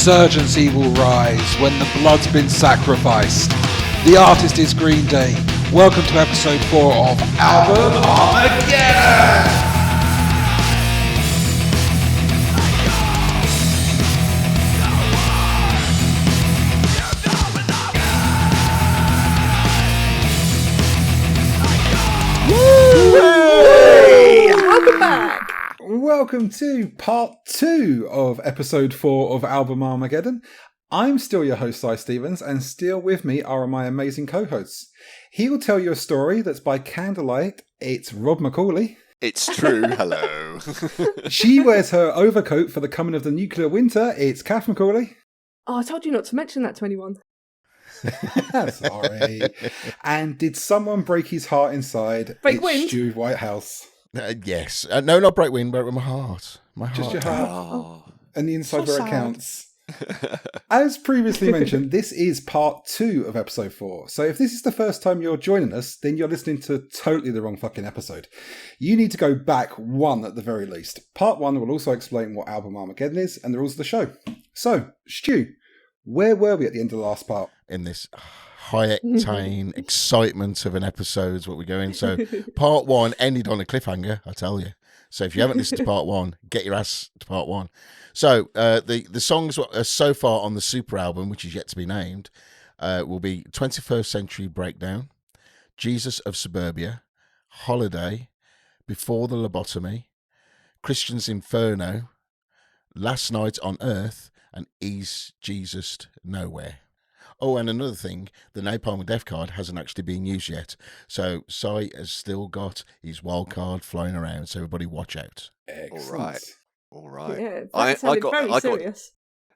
Insurgency will rise when the blood's been sacrificed. The artist is Green Day. Welcome to episode 4 of Album Armageddon! Welcome back! Welcome to part 2 of episode 4 of Album Armageddon. I'm still your host, Si Stevens, and still with me are my amazing co-hosts. He will tell you a story that's by candlelight. It's Rob Macaulay. It's true, hello. She wears her overcoat for the coming of the nuclear winter. It's Cath Macaulay. Oh, I told you not to mention that to anyone. Sorry. And did someone break his heart inside? Break wind? Stu Whitehouse. Yes. No, not break wind, broke my heart. My heart. Just your heart. Oh. And the inside So where it sad. counts. As previously mentioned, this is part 2 of episode 4. So if this is the first time you're joining us, then you're listening to totally the wrong fucking episode. You need to go back one at the very least. Part 1 will also explain what Album Armageddon is and the rules of the show. So, Stu, where were we at the end of the last part? In this high-octane excitement of an episode is what we're going. So part 1 ended on a cliffhanger, I tell you. So if you haven't listened to part 1, get your ass to part 1. So the songs so far on the Super album, which is yet to be named, will be 21st Century Breakdown, Jesus of Suburbia, Holiday, Before the Lobotomy, Christian's Inferno, Last Night on Earth, and Is Jesus Nowhere. Oh, and another thing, the Napalm Death card hasn't actually been used yet. So Si has still got his wild card flying around, so everybody watch out. Excellent. All right. Yeah, that sounded very serious.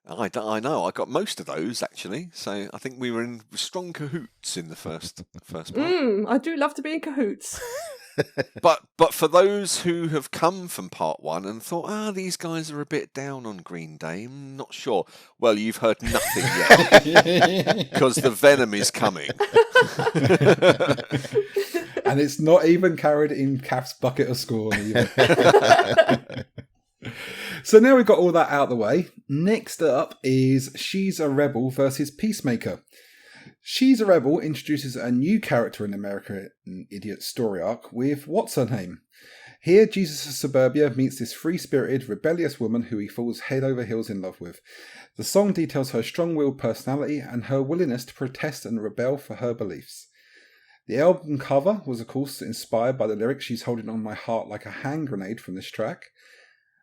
I know. I got most of those actually. So I think we were in strong cahoots in the first part. I do love to be in cahoots. But for those who have come from part 1 and thought, these guys are a bit down on Green Day, I'm not sure. Well, you've heard nothing yet because the venom is coming. And it's not even carried in Cath's bucket of scorn either. So now we've got all that out of the way. Next up is She's a Rebel versus Peacemaker. She's a Rebel introduces a new character in the American Idiot story arc with Whatsername. Here, Jesus of Suburbia meets this free-spirited, rebellious woman who he falls head over heels in love with. The song details her strong-willed personality and her willingness to protest and rebel for her beliefs. The album cover was, of course, inspired by the lyrics "She's holding on my heart like a hand grenade" from this track,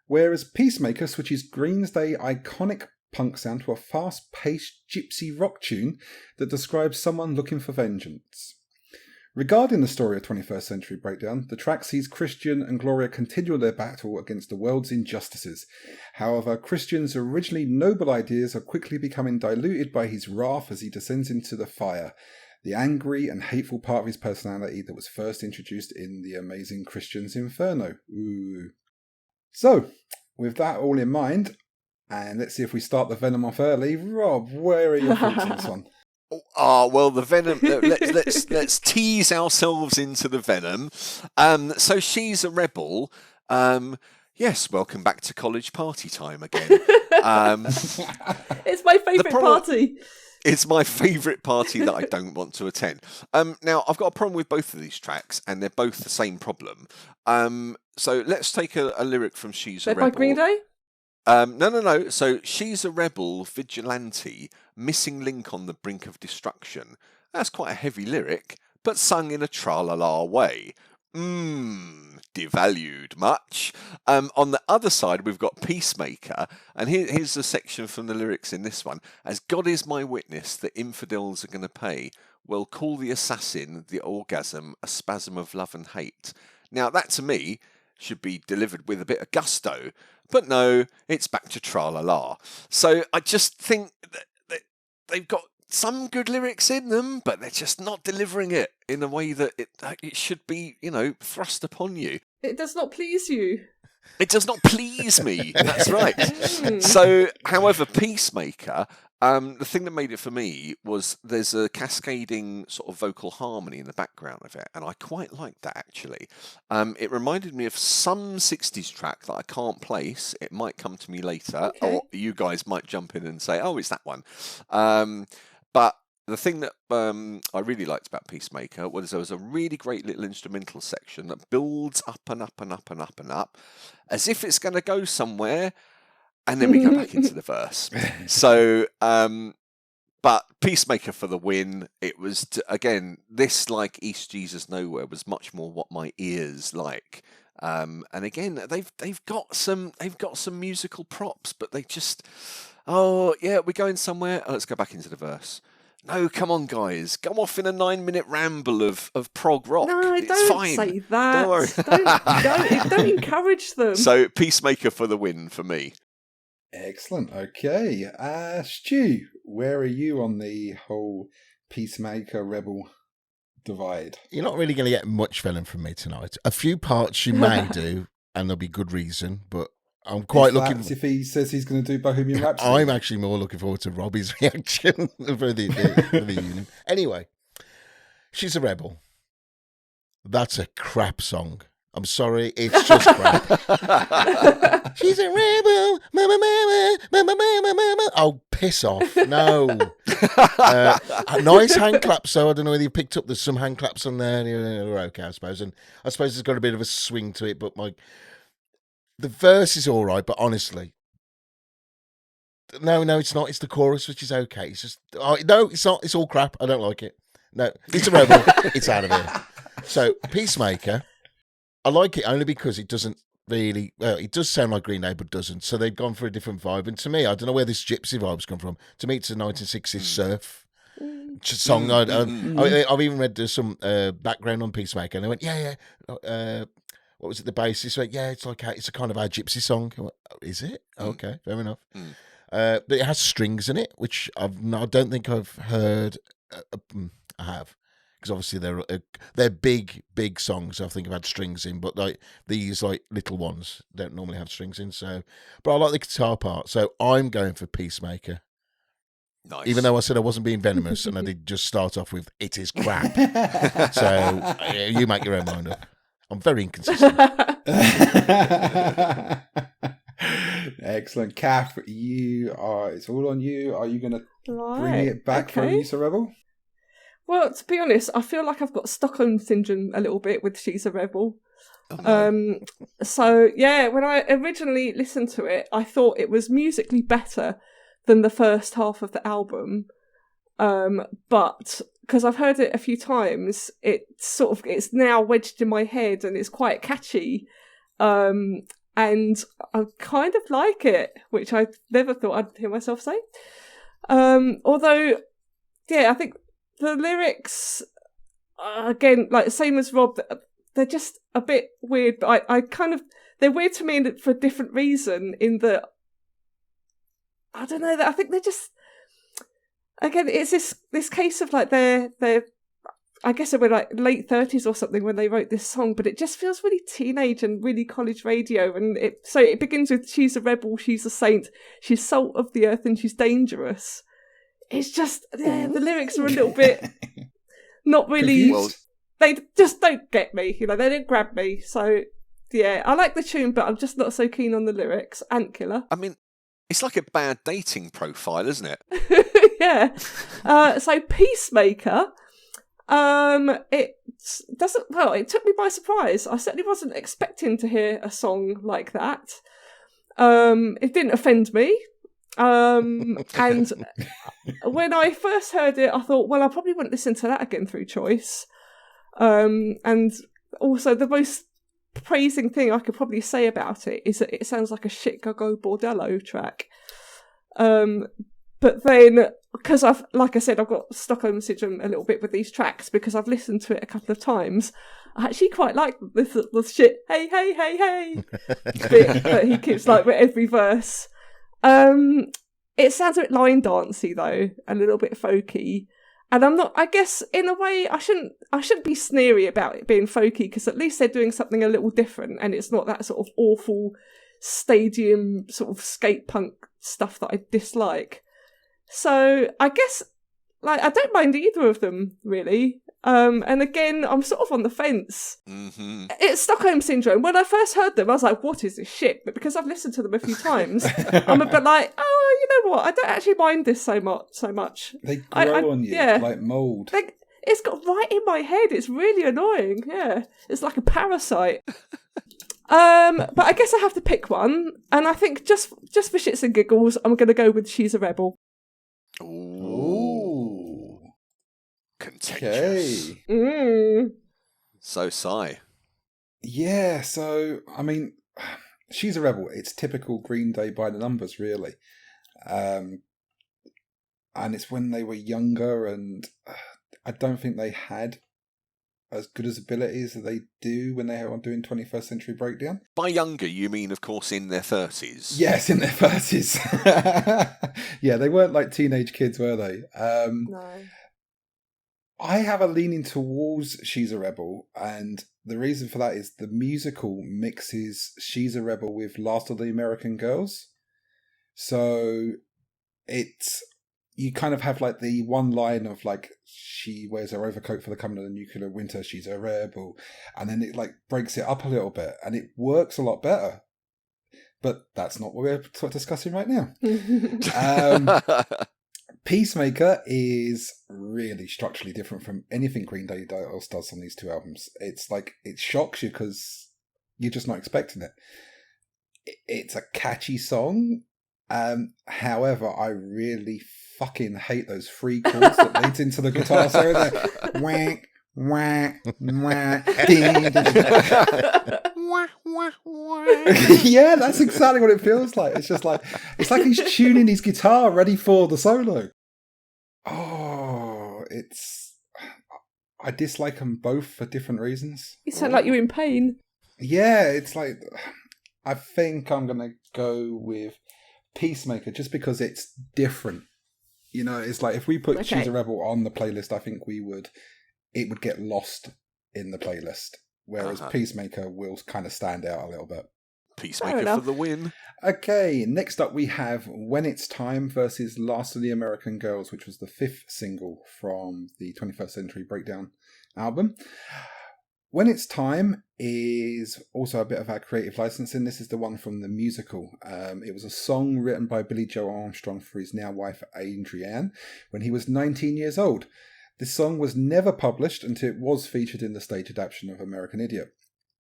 whereas Peacemaker switches Green Day's iconic punk sound to a fast-paced gypsy rock tune that describes someone looking for vengeance. Regarding the story of 21st Century Breakdown, the track sees Christian and Gloria continue their battle against the world's injustices. However, Christian's originally noble ideas are quickly becoming diluted by his wrath as he descends into the fire, the angry and hateful part of his personality that was first introduced in the amazing Christian's Inferno. Ooh. So, with that all in mind, and let's see if we start the venom off early. Rob, where are your thoughts on this one? Well, the venom. Let's tease ourselves into the venom. So She's a Rebel. Yes, welcome back to college party time again. It's my favourite party. It's my favourite party that I don't want to attend. Now, I've got a problem with both of these tracks, and they're both the same problem. So let's take a lyric from She's a Rebel. By Green Day? No. So She's a Rebel, vigilante, missing link on the brink of destruction. That's quite a heavy lyric, but sung in a tra-la-la way. Devalued much. On the other side, we've got Peacemaker, and here's a section from the lyrics in this one. As God is my witness, the infidels are going to pay. Well, call the assassin, the orgasm, a spasm of love and hate. Now, that to me should be delivered with a bit of gusto, but no, it's back to tra-la-la. So I just think that they've got some good lyrics in them, but they're just not delivering it in a way that it should be, thrust upon you. It does not please you. It does not please me. That's right. So, however, Peacemaker, The thing that made it for me was there's a cascading sort of vocal harmony in the background of it, and I quite liked that actually. It reminded me of some 60s track that I can't place. It might come to me later, or you guys might jump in and say, oh, it's that one. But the thing that I really liked about Peacemaker was there was a really great little instrumental section that builds up and up and up and up and up, as if it's going to go somewhere. And then we go back into the verse. So, but Peacemaker for the win. It was, again, this, like East Jesus Nowhere, was much more what my ears like. And again, they've got some musical props, but they just, oh yeah, we're going somewhere. Oh, let's go back into the verse. No, come on, guys. Go off in a 9-minute ramble of prog rock. No, it's don't fine. say that. Don't worry. Don't encourage them. So, Peacemaker for the win for me. Excellent. Okay. Stu, where are you on the whole Peacemaker Rebel divide? You're not really going to get much feeling from me tonight. A few parts you may do, and there'll be good reason, but I'm quite looking. If he says he's going to do Bohemian Rhapsody, I'm actually more looking forward to Robbie's reaction for the union. Anyway, She's a Rebel. That's a crap song. I'm sorry, it's just crap. She's a rebel, mama, mama, mama, mama, mama. Oh, piss off! No. A nice hand claps, though. I don't know whether you picked up. There's some hand claps on there. They're okay, I suppose. And I suppose it's got a bit of a swing to it. But the verse is all right. But honestly, no, it's not. It's the chorus, which is okay. It's just no, it's not. It's all crap. I don't like it. No, it's a Rebel. It's out of here. So Peacemaker. I like it only because it doesn't really... Well, it does sound like Green Day, but doesn't. So they've gone for a different vibe. And to me, I don't know where this gypsy vibe's come from. To me, it's a 1960s surf song. I've even read some background on Peacemaker, and they went, yeah. What was it, the bassist went, yeah, it's a kind of our gypsy song. I went, oh, is it? Okay, fair enough. But it has strings in it, which I don't think I've heard. I have. Because obviously they're big songs. I think I've had strings in, but these little ones don't normally have strings in. So, but I like the guitar part. So I'm going for Peacemaker. Nice. Even though I said I wasn't being venomous, and I did just start off with "it is crap." So you make your own mind up. I'm very inconsistent. Excellent, Cath. It's all on you. Are you going to bring it back for She's a Rebel? Well, to be honest, I feel like I've got Stockholm Syndrome a little bit with She's a Rebel. So, yeah, when I originally listened to it, I thought it was musically better than the first half of the album. But because I've heard it a few times, it's now wedged in my head and it's quite catchy. And I kind of like it, which I never thought I'd hear myself say. Although, yeah, I think the lyrics, again, same as Rob, they're just a bit weird, but they're weird to me for a different reason, in that, I don't know, that I think they're just, again, it's this case of they're I guess they were late 30s or something when they wrote this song, but it just feels really teenage and really college radio, and it begins with she's a rebel, she's a saint, she's salt of the earth and she's dangerous. It's just, the lyrics are a little bit not really, they just don't get me, they don't grab me. So, yeah, I like the tune, but I'm just not so keen on the lyrics. Antkiller. I mean, it's like a bad dating profile, isn't it? Yeah. So Peacemaker, it took me by surprise. I certainly wasn't expecting to hear a song like that. It didn't offend me. And when I first heard it, I thought, well, I probably wouldn't listen to that again through choice. And also the most praising thing I could probably say about it is that it sounds like a Chicago Bordello track. But then, because I've got Stockholm Syndrome a little bit with these tracks, because I've listened to it a couple of times, I actually quite like the shit, hey bit that he keeps with every verse. It sounds a bit line dancey though, a little bit folky, and I guess in a way I shouldn't be sneery about it being folky, because at least they're doing something a little different, and it's not that sort of awful stadium sort of skate punk stuff that I dislike. So I guess, like, I don't mind either of them, really. And again, I'm sort of on the fence. Mm-hmm. It's Stockholm Syndrome. When I first heard them, I was like, what is this shit? But because I've listened to them a few times, I'm a bit like, oh, you know what? I don't actually mind this so much. They grow on you like mould. It's got right in my head. It's really annoying. Yeah. It's like a parasite. But I guess I have to pick one. And I think just for shits and giggles, I'm going to go with She's a Rebel. Ooh. Contentious. Okay. So, Si. Yeah, so, I mean, She's a Rebel. It's typical Green Day by the numbers, really. And it's when they were younger, and I don't think they had as good as abilities that they do when they are doing 21st Century Breakdown. By younger, you mean, of course, in their 30s? Yes, in their 30s. Yeah, they weren't like teenage kids, were they? No. I have a leaning towards She's a Rebel, and the reason for that is the musical mixes She's a Rebel with Last of the American Girls. So it's, you kind of have like the one line of like, she wears her overcoat for the coming of the nuclear winter, she's a rebel, and then it like breaks it up a little bit, and it works a lot better. But that's not what we're discussing right now. Peacemaker is really structurally different from anything Green Day else does on these two albums. It's like, it shocks you because you're just not expecting it. It's a catchy song. However, I really fucking hate those three chords that leads into the guitar solo. Wah, wah, wah, ding, yeah, that's exactly what it feels like. It's just like, it's like he's tuning his guitar ready for the solo. Oh, I dislike them both for different reasons. You sound like you're in pain. Yeah, it's like, I think I'm going to go with Peacemaker just because it's different. You know, it's like if we put She's a Rebel on the playlist, I think it would get lost in the playlist. Whereas Peacemaker will kind of stand out a little bit. Peacemaker for the win. Okay, next up we have When It's Time versus Last of the American Girls, which was the 5th single from the 21st Century Breakdown album. When It's Time is also a bit of our creative licensing. This is the one from the musical. It was a song written by Billy Joe Armstrong for his now wife Adrienne when he was 19 years old. This song was never published until it was featured in the stage adaptation of American Idiot,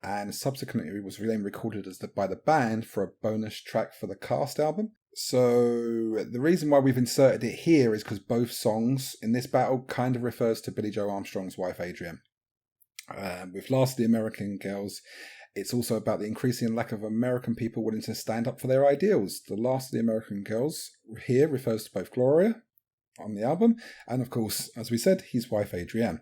and subsequently it was then recorded by the band for a bonus track for the Cast album. So the reason why we've inserted it here is because both songs in this battle kind of refers to Billy Joe Armstrong's wife Adrienne. With Last of the American Girls, it's also about the increasing lack of American people willing to stand up for their ideals. The Last of the American Girls here refers to both Gloria on the album, and of course, as we said, his wife Adrienne.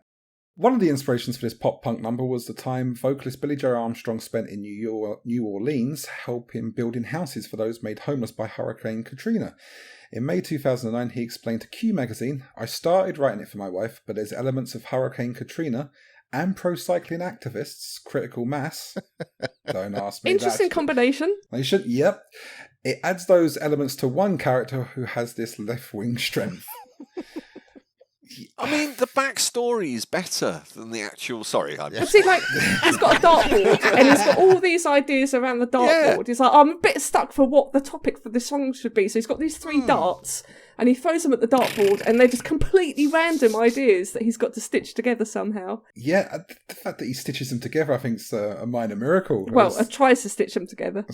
One of the inspirations for this pop-punk number was the time vocalist Billy Joe Armstrong spent in New Orleans helping building houses for those made homeless by Hurricane Katrina. In May 2009, he explained to Q magazine, "I started writing it for my wife, but there's elements of Hurricane Katrina and pro-cycling activists, critical mass." Don't ask me. Interesting combination. They should, yep. It adds those elements to one character who has this left-wing strength. I mean, the backstory is better than the actual. Sorry, See, like, he's got a dartboard and he's got all these ideas around the dartboard. Yeah. He's like, I'm a bit stuck for what the topic for this song should be. So he's got these 3 darts and he throws them at the dartboard and they're just completely random ideas that he's got to stitch together somehow. Yeah, the fact that he stitches them together, I think, is a minor miracle. Well, tries to stitch them together.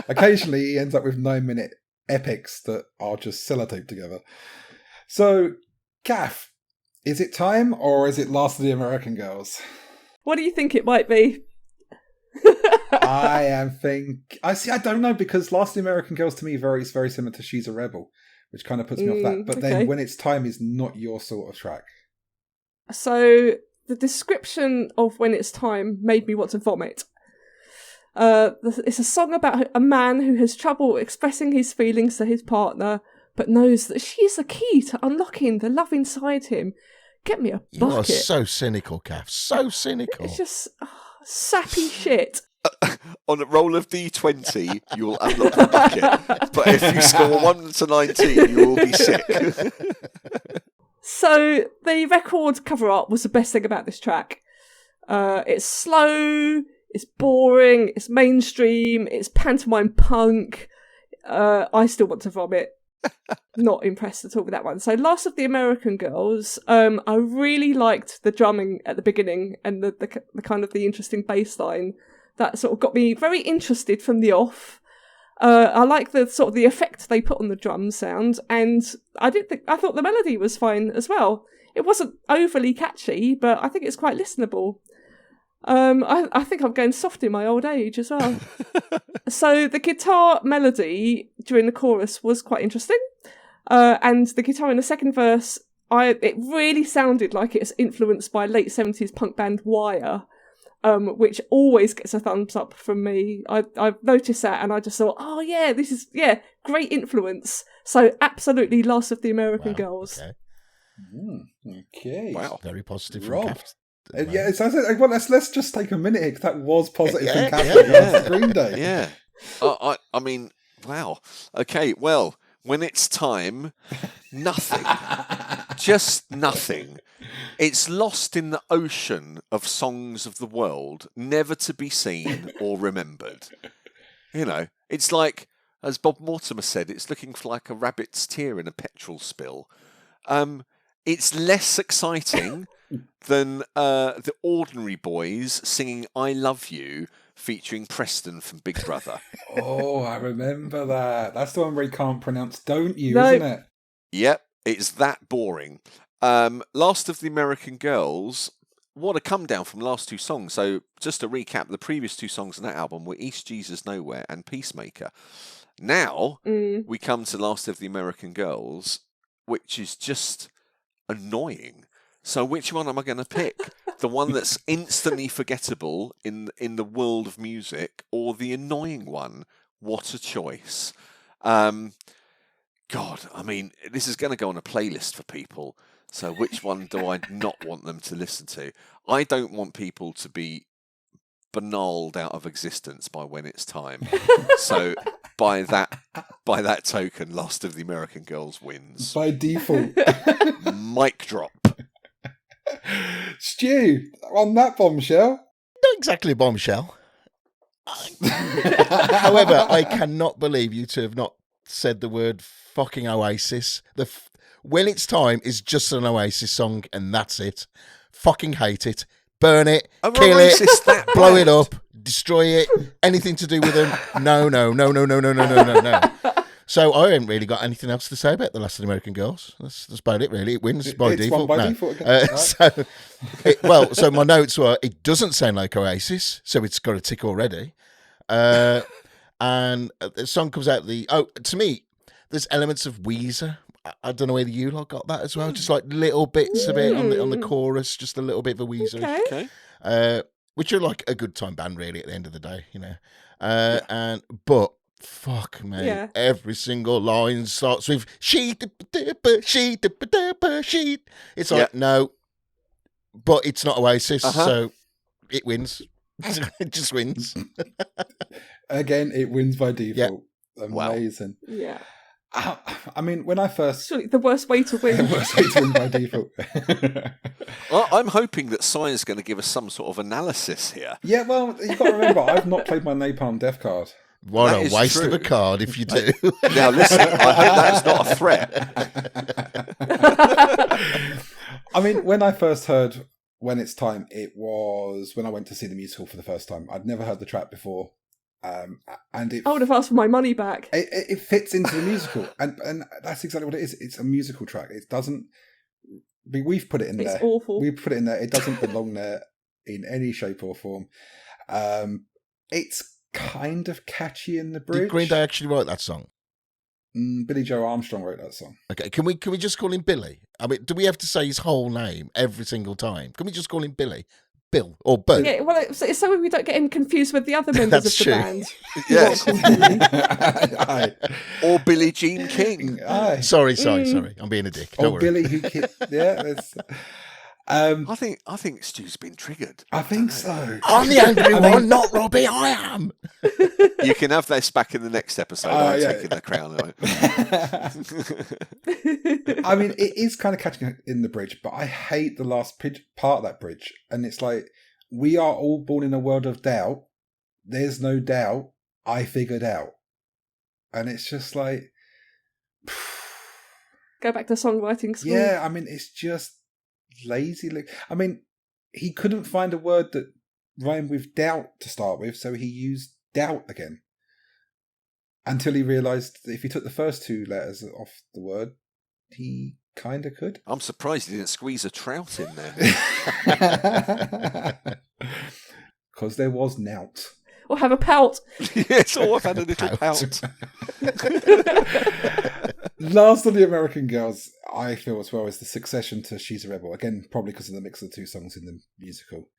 Occasionally, he ends up with 9-minute epics that are just sellotaped together. So, Cath, is it time or is it Last of the American Girls? What do you think it might be? I don't know, because Last of the American Girls to me is very similar to She's a Rebel, which kind of puts me off that. But then When It's Time is not your sort of track. So the description of When It's Time made me want to vomit. It's a song about a man who has trouble expressing his feelings to his partner, but knows that she is the key to unlocking the love inside him. Get me a bucket. You are so cynical, Cath. So cynical. It's just sappy shit. On a roll of D20, you will unlock the bucket. But if you score 1 to 19, you will be sick. So the record cover art was the best thing about this track. It's slow, it's boring, it's mainstream, it's pantomime punk. I still want to vomit. Not impressed at all with that one. So Last of the American Girls, I really liked the drumming at the beginning and the kind of the interesting bass line. That sort of got me very interested from the off. I like the sort of the effect they put on the drum sound, and I thought the melody was fine as well. It wasn't overly catchy, but I think it's quite listenable. I think I'm going soft in my old age as well. So the guitar melody during the chorus was quite interesting, and the guitar in the second verse, it really sounded like it's influenced by late 70s punk band Wire. Which always gets a thumbs up from me. I've noticed that, and I just thought, oh yeah, this is great influence. So absolutely, Last of the American Girls. Okay. Okay. Wow. Very positive Rob. from Cath. Yeah, so let's just take a minute here, 'cause that was positive Yeah, from Cath. yeah. Green Day. Yeah. I mean, wow. Okay, well, when it's time, nothing. Just nothing. It's lost in the ocean of songs of the world, never to be seen or remembered. You know, it's like, as Bob Mortimer said, it's looking for like a rabbit's tear in a petrol spill. It's less exciting than the Ordinary Boys singing I Love You featuring Preston from Big Brother. Oh, I remember that. That's the one where he can't pronounce "don't you," No. isn't it? Yep, it's that boring. Last of the American Girls, what a come down from the last two songs. So just to recap, the previous two songs on that album were East Jesus Nowhere and Peacemaker. Now we come to Last of the American Girls, which is just annoying. So which one am I going to pick? The one that's instantly forgettable in the world of music, or the annoying one? What a choice. God, I mean, this is going to go on a playlist for people. So which one do I not want them to listen to? I don't want people to be banaled out of existence by When It's Time. So by that token, Last of the American Girls wins. By default. Mic drop. Stu, on that bombshell. Not exactly a bombshell. However, I cannot believe you two have not said the word fucking Oasis. When It's Time is just an Oasis song, and that's it. Fucking hate it. Burn it. Kill Oasis it. that Blow bad? it up. Destroy it. Anything to do with them? No. So I haven't really got anything else to say about The Last of the American Girls. That's about it, really. It wins by It's default. won by No. default again. Right. So my notes were, it doesn't sound like Oasis, so it's got a tick already. And the song comes out to me, there's elements of Weezer. I don't know whether you lot got that as well. Just like little bits of it on the chorus, just a little bit of a Weezer. Okay. Which are like a good time band, really, at the end of the day, you know. But fuck me, every single line starts with she. It's like no, but it's not Oasis, so it wins. It just wins. Again, it wins by default. Amazing. Yeah. I mean, when I first... Surely the worst way to win. The worst way to win by default. Well, I'm hoping that Si is going to give us some sort of analysis here. Yeah, well, you've got to remember, I've not played my Napalm Death card. What That a is waste true. of a card if you do. Now, listen, I hope that's not a threat. I mean, when I first heard When It's Time, it was when I went to see the musical for the first time. I'd never heard the track before. And I would have asked for my money back. it fits into the musical. And that's exactly what it is. It's a musical track. It doesn't... We've put it in there. It's awful. We've put it in there. It doesn't belong there in any shape or form. It's kind of catchy in the bridge. Did Green Day actually write that song? Billy Joe Armstrong wrote that song. Okay, can we just call him Billy? I mean, do we have to say his whole name every single time? Can we just call him Billy? Bill or Boo? Yeah, well, it's so we don't get him confused with the other members That's of the true. band. Yes. Aye. Or Billie Jean King. Aye. Sorry. I'm being a dick. Don't Or worry. Billy who... Yeah, I think Stu's been triggered. I think so. I'm the angry one, not Robbie. I am. You can have this back in the next episode. I'm taking the crown. I mean, it is kind of catching in the bridge, but I hate the last part of that bridge. And it's like, we are all born in a world of doubt. There's no doubt. I figured out. And it's just like... Go back to songwriting school. Yeah, I mean, it's just lazy. I mean, he couldn't find a word that rhymed with doubt to start with, so he used doubt again. Until he realised that if he took the first two letters off the word, he kind of could. I'm surprised he didn't squeeze a trout in there. Because there was nout. Or have a pout. Yes, or I've had a little pout. Last of the American Girls, I feel as well, is the succession to She's a Rebel. Again, probably because of the mix of the two songs in the musical.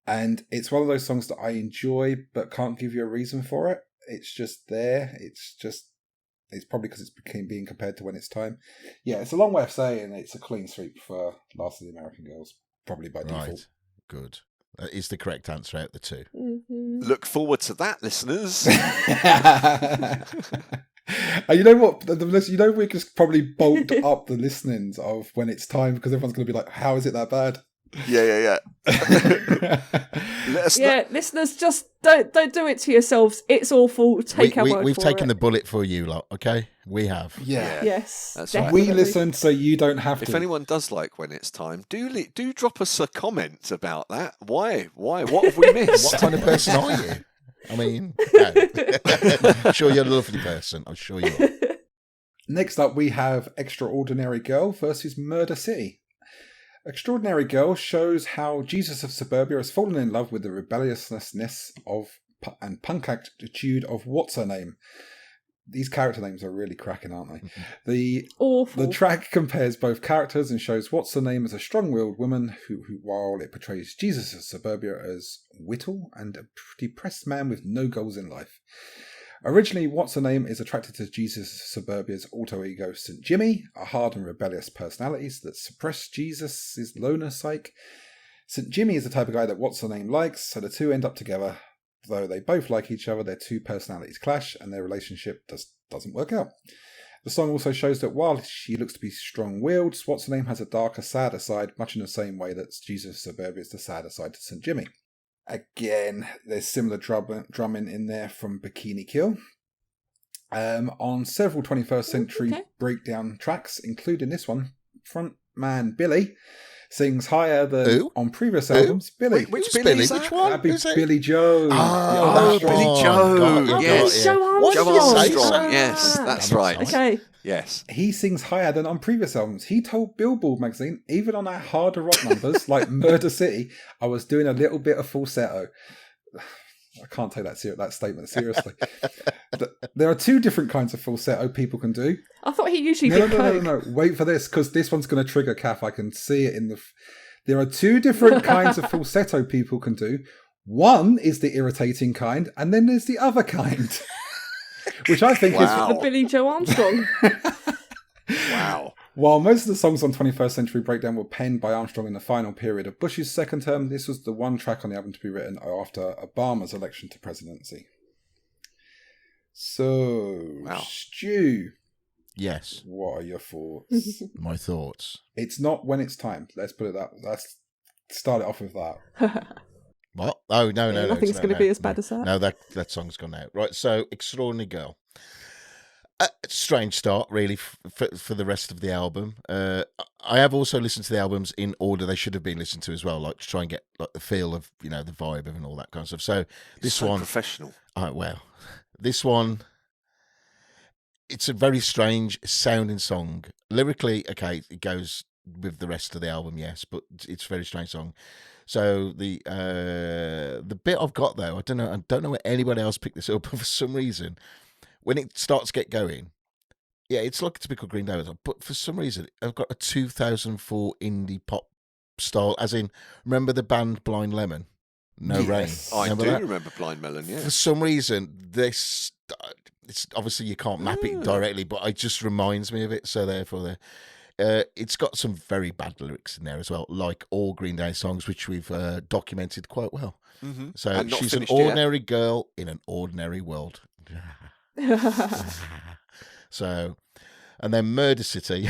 And it's one of those songs that I enjoy, but can't give you a reason for it. It's just there. It's probably because it's being compared to When It's Time. Yeah, it's a long way of saying it's a clean sweep for Last of the American Girls, probably by default. Right, good. That is the correct answer out of the two. Mm-hmm. Look forward to that, listeners. And you know what? You know, we just probably bulked up the listenings of When It's Time because everyone's going to be like, how is it that bad? Yeah. Let us know. Listeners, just don't do it to yourselves. It's awful. Take our word We've for taken it. the bullet for you lot, okay? We have. Yeah. Yes, That's right. definitely. We listened so you don't have If to. anyone does like When It's Time, do drop us a comment about that. Why? What have we missed? What kind of person are you? I mean, no. I'm sure you're a lovely person. I'm sure you are. Next up, we have Extraordinary Girl versus Murder City. Extraordinary Girl shows how Jesus of Suburbia has fallen in love with the rebelliousness and punk attitude of Whatsername. These character names are really cracking, aren't they? Awful. The track compares both characters and shows Whatsername as a strong-willed woman who, while it portrays Jesus of Suburbia as Whittle and a depressed man with no goals in life. Originally, Whatsername is attracted to Jesus of Suburbia's alter ego St. Jimmy, a hard and rebellious personality that suppress Jesus' loner psyche. St. Jimmy is the type of guy that Whatsername likes, so the two end up together. Though they both like each other, their two personalities clash and their relationship doesn't work out. The song also shows that while she looks to be strong-willed, Whatsername has a darker, sadder side, much in the same way that Jesus of Suburbia is the sadder side to St. Jimmy. Again, there's similar drumming in there from Bikini Kill. On several 21st century breakdown tracks, including this one, frontman Billy sings higher than on previous albums. Billy. Which Billy? Billy? Which one? That'd be Billy Joe. Oh, Billy Joe. God, Yes. Joe Why Joe did you say Armstrong. so? Yes, that's I'm right. Okay. Yes. He sings higher than on previous albums. He told Billboard magazine, even on our harder rock numbers like Murder City, I was doing a little bit of falsetto. I can't take that statement seriously. There are two different kinds of falsetto people can do. I thought he usually No. did. Wait for this, because this one's going to trigger Cath. I can see it in the... There are two different kinds of falsetto people can do. One is the irritating kind, and then there's the other kind. Which I think is... The Billy Joe Armstrong. Wow. While most of the songs on 21st Century Breakdown were penned by Armstrong in the final period of Bush's second term, this was the one track on the album to be written after Obama's election to presidency. So, Stu, Yes. what are your thoughts? My thoughts. It's not When It's Time. Let's put it that. Let's start it off with that. What? Oh, no. Nothing's going to be as bad as that. No, that song's gone out. Right, so Extraordinary Girl. Strange start, really, for the rest of the album. I have also listened to the albums in order they should have been listened to as well, like to try and get like the feel of, the vibe of and all that kind of stuff. So this So one, professional. This one, it's a very strange sounding song. Lyrically, okay, it goes with the rest of the album, yes, but it's a very strange song. So the bit I've got though, I don't know where anybody else picked this up, but for some reason, when it starts to get going, yeah, it's like a typical Green Day, but for some reason, I've got a 2004 indie pop style, as in, remember the band Blind Lemon? No Rain. I do that? remember Blind Melon, yeah. For some reason, it's obviously you can't map it directly, but it just reminds me of it. So therefore, it's got some very bad lyrics in there as well, like all Green Day songs, which we've documented quite well. Mm-hmm. So she's an ordinary girl in an ordinary world. So, and then Murder City.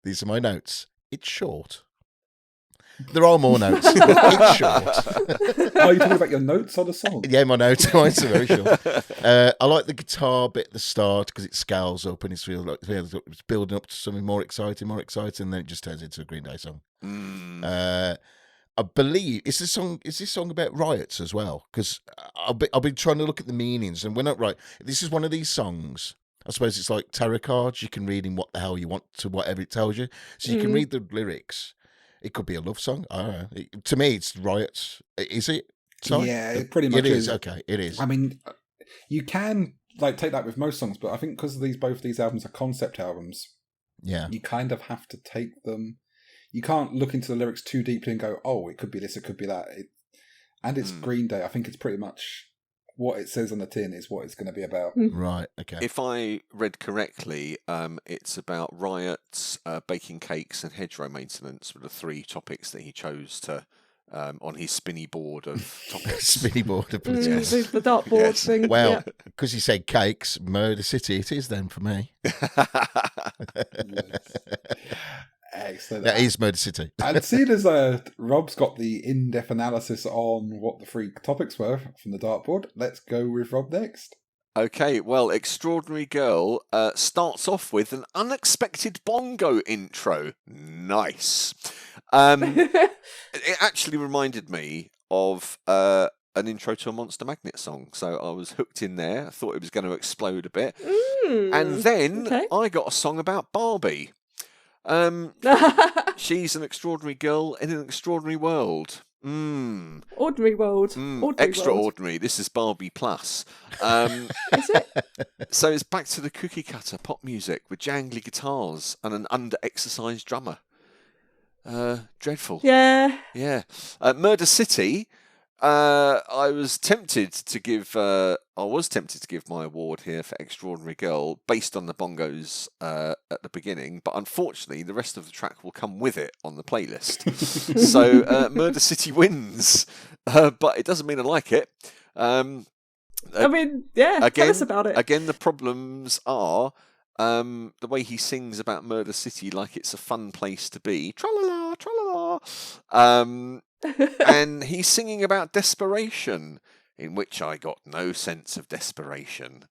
These are my notes. It's short. There are more notes. But it's short. Are you talking about your notes on the song? Yeah, my notes. Mine's very short. I like the guitar bit at the start because it scales up and it feels like it's building up to something more exciting, and then it just turns into a Green Day song. I believe is this song about riots as well? Because I've been trying to look at the meanings, and we're not right. This is one of these songs. I suppose it's like tarot cards. You can read in what the hell you want to whatever it tells you. So you can read the lyrics. It could be a love song. I don't know. To me, it's riots. Is it? Sorry? Yeah, it pretty much is. Okay, it is. I mean, you can take that with most songs, but I think because both these albums are concept albums, you kind of have to take them. You can't look into the lyrics too deeply and go, "Oh, it could be this, it could be that." And it's Green Day. I think it's pretty much what it says on the tin is what it's going to be about. Right. Okay. If I read correctly, it's about riots, baking cakes, and hedgerow maintenance were the three topics that he chose to on his spinny board of topics. Spinny board of The dartboard thing. Well, because he said cakes, Murder City it is then for me. Excellent. That is Murder City. And seeing as Rob's got the in-depth analysis on what the three topics were from the dartboard, let's go with Rob next. Okay, well, Extraordinary Girl starts off with an unexpected bongo intro. Nice. It actually reminded me of an intro to a Monster Magnet song, so I was hooked in there. I thought it was going to explode a bit. And then I got a song about Barbie. She's an extraordinary girl in an extraordinary world. Ordinary world. Extraordinary. World. This is Barbie Plus. Is it? So it's back to the cookie cutter pop music with jangly guitars and an under-exercised drummer. Dreadful. Yeah. Yeah. Murder City. I was tempted to give my award here for Extraordinary Girl based on the bongos at the beginning, but unfortunately the rest of the track will come with it on the playlist. So Murder City wins, but it doesn't mean I like it. I mean, yeah, tell us about it. Again, the problems are the way he sings about Murder City like it's a fun place to be. Tra-la-la, tra-la-la. And he's singing about desperation, in which I got no sense of desperation.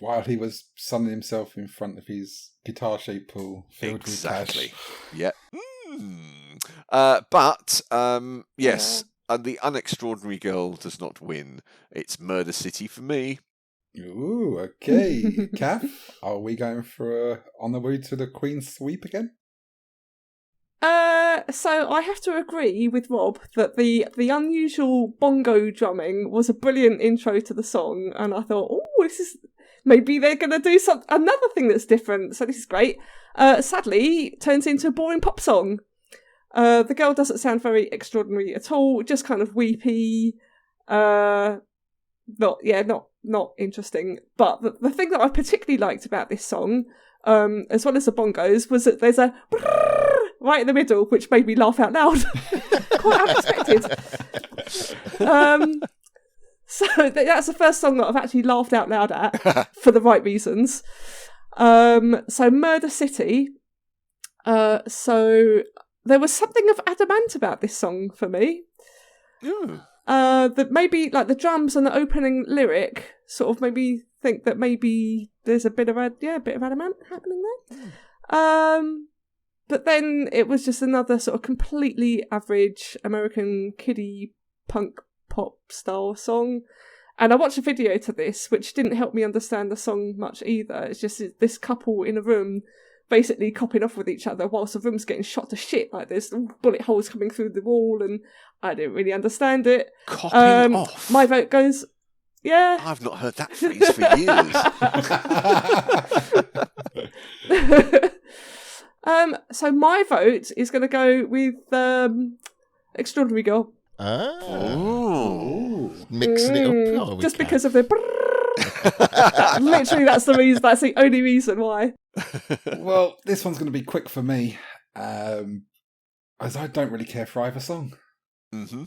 While he was sunning himself in front of his guitar-shaped pool filled with cash. Yeah. But, yes, the unextraordinary girl does not win. It's Murder City for me. Ooh, okay. Cath, are we going for on the way to the Queen's sweep again? So I have to agree with Rob that the unusual bongo drumming was a brilliant intro to the song, and I thought, oh, this is maybe they're going to do another thing that's different. So this is great. Sadly, it turns into a boring pop song. The girl doesn't sound very extraordinary at all. Just kind of weepy. Not interesting. But the thing that I particularly liked about this song, as well as the bongos, was that there's a right in the middle, which made me laugh out loud. Quite unexpected. So that's the first song that I've actually laughed out loud at for the right reasons. So Murder City. So there was something of adamant about this song for me. That maybe like the drums and the opening lyric sort of made me think that maybe there's a bit of adamant happening there. But then it was just another sort of completely average American kiddie punk pop style song. And I watched a video to this, which didn't help me understand the song much either. It's just this couple in a room basically copping off with each other whilst the room's getting shot to shit. Like there's bullet holes coming through the wall, and I didn't really understand it. Copping off? My vote goes, yeah. I've not heard that phrase for years. So my vote is going to go with Extraordinary Girl. Oh, mixing it up. Just because of the. Literally, that's the reason. That's the only reason why. Well, this one's going to be quick for me, as I don't really care for either song. Mm-hmm.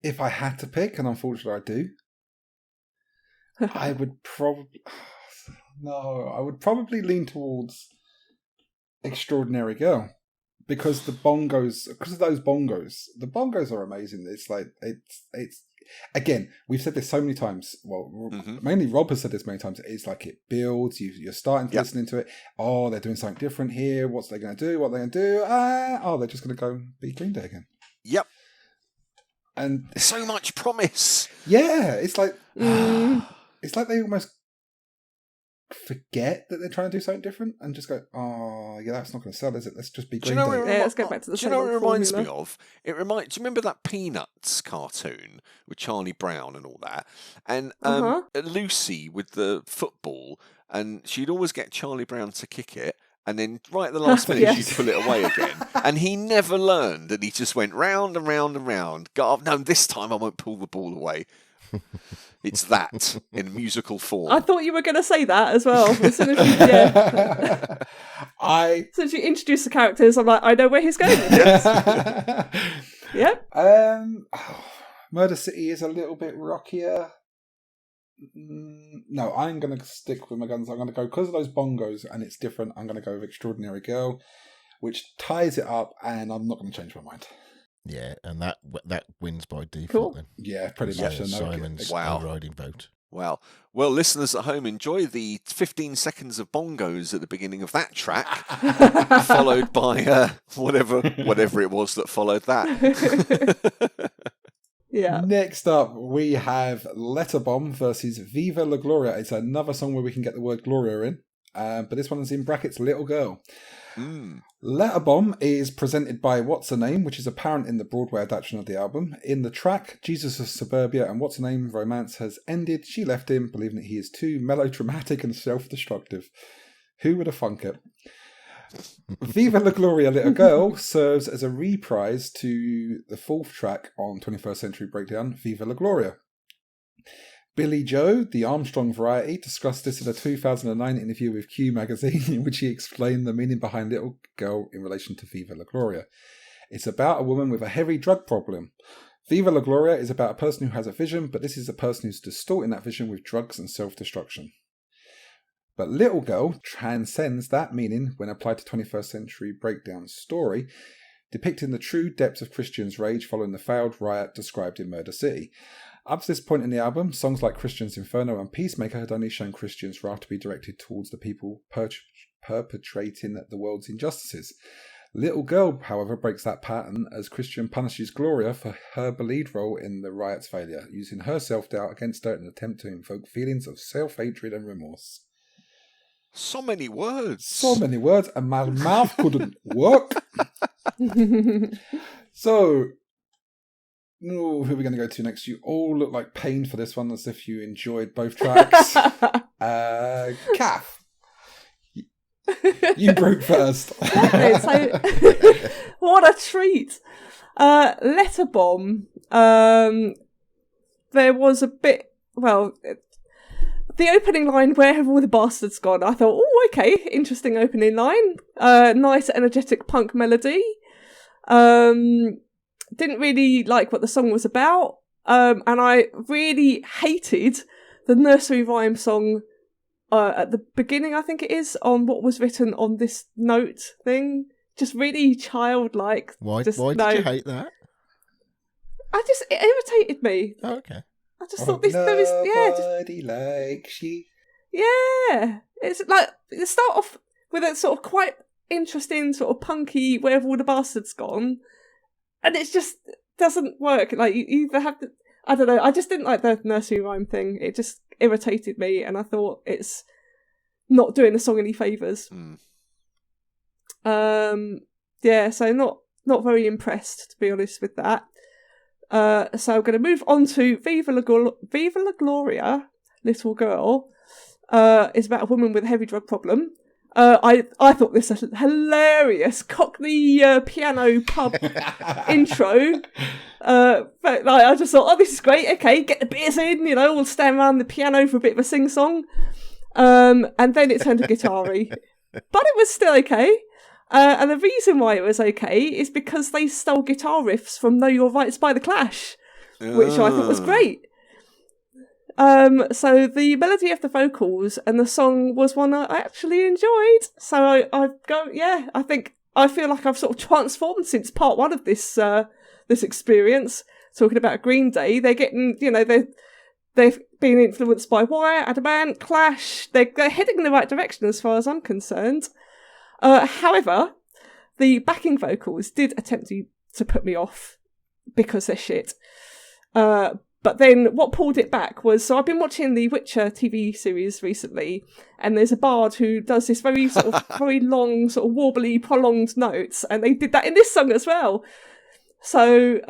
If I had to pick, and unfortunately I do, I would probably lean towards Extraordinary Girl, because the bongos are amazing. It's like it's again, we've said this so many times. Well, mainly Rob has said this many times. It's like it builds. You're starting to listen into it. Oh, they're doing something different here. What's they going to do? What are they going to do? They're just going to go be Green Day again. Yep. And there's so much promise. Yeah, it's like it's like they almost forget that they're trying to do something different and just go, oh yeah, that's not going to sell, is it? Let's just be Green Day. Let's go back to the Do you know what it reminds me of? Do you remember that Peanuts cartoon with Charlie Brown and all that? And Lucy with the football, and she'd always get Charlie Brown to kick it, and then right at the last minute she'd pull it away again. And he never learned, and he just went round and round and round. Got up, no, this time I won't pull the ball away. It's that in musical form. I thought you were going to say that as well. As soon as since you introduced the characters, I'm like, I know where he's going with this. Yep. Murder City is a little bit rockier. No, I'm going to stick with my guns. I'm going to go, because of those bongos and it's different, I'm going to go with Extraordinary Girl, which ties it up, and I'm not going to change my mind. Yeah, and that wins by default. Cool. Then. Yeah, pretty much. Simon's overriding vote. Wow. Well, listeners at home, enjoy the 15 seconds of bongos at the beginning of that track, followed by whatever it was that followed that. Yeah. Next up, we have Letterbomb versus Viva La Gloria. It's another song where we can get the word Gloria in, but this one is in brackets, Little Girl. Letterbomb is presented by Whatsername, which is apparent in the Broadway adaptation of the album. In the track, Jesus of Suburbia and Whatsername romance has ended. She left him, believing that he is too melodramatic and self-destructive. Who would have thunk it? Viva La Gloria, Little Girl serves as a reprise to the fourth track on 21st Century Breakdown, Viva La Gloria. Billy Joe, the Armstrong variety, discussed this in a 2009 interview with Q magazine, in which he explained the meaning behind Little Girl in relation to Viva La Gloria. It's about a woman with a heavy drug problem. Viva La Gloria is about a person who has a vision, but this is a person who's distorting that vision with drugs and self-destruction. But Little Girl transcends that meaning when applied to 21st Century Breakdown's story, depicting the true depths of Christians' rage following the failed riot described in Murder City. Up to this point in the album, songs like Christian's Inferno and Peacemaker had only shown Christians' wrath to be directed towards the people perpetrating the world's injustices. Little Girl, however, breaks that pattern as Christian punishes Gloria for her believed role in the riot's failure, using her self-doubt against her in an attempt to invoke feelings of self-hatred and remorse. So many words. So many words, and my mouth couldn't work. So, who are we going to go to next? You all look like pain for this one, as if you enjoyed both tracks. Cath, you broke first. What a treat. Letterbomb. There was a bit, the opening line, "Where have all the bastards gone?" I thought, oh, okay, interesting opening line. Nice, energetic punk melody. Didn't really like what the song was about. And I really hated the nursery rhyme song at the beginning, I think it is, on what was written on this note thing. Just really childlike. Why did you hate that? It irritated me. Oh, okay. I just thought likes you. Yeah, it's like you start off with a sort of quite interesting sort of punky "Where have all the bastards gone," and it just doesn't work. Like you either have to, I don't know. I just didn't like the nursery rhyme thing. It just irritated me, and I thought it's not doing the song any favours. Yeah, so not very impressed, to be honest, with that. So I'm going to move on to Viva La Gloria, Little Girl. Is about a woman with a heavy drug problem. I thought this was a hilarious Cockney piano pub intro. But I just thought, oh, this is great. Okay, get the beers in, we'll stand around the piano for a bit of a sing-song. And then it turned to guitar-y. But it was still okay. And the reason why it was okay is because they stole guitar riffs from Know Your Rights by The Clash, which I thought was great. So the melody of the vocals and the song was one I actually enjoyed. So I feel like I've sort of transformed since part one of this experience. Talking about Green Day, they're getting, they've been influenced by Wire, Adamant, Clash. They're heading in the right direction as far as I'm concerned. However, the backing vocals did attempt to put me off because they're shit. But then what pulled it back was, so I've been watching the Witcher TV series recently, and there's a bard who does this very sort of very long, sort of warbly, prolonged notes, and they did that in this song as well. So,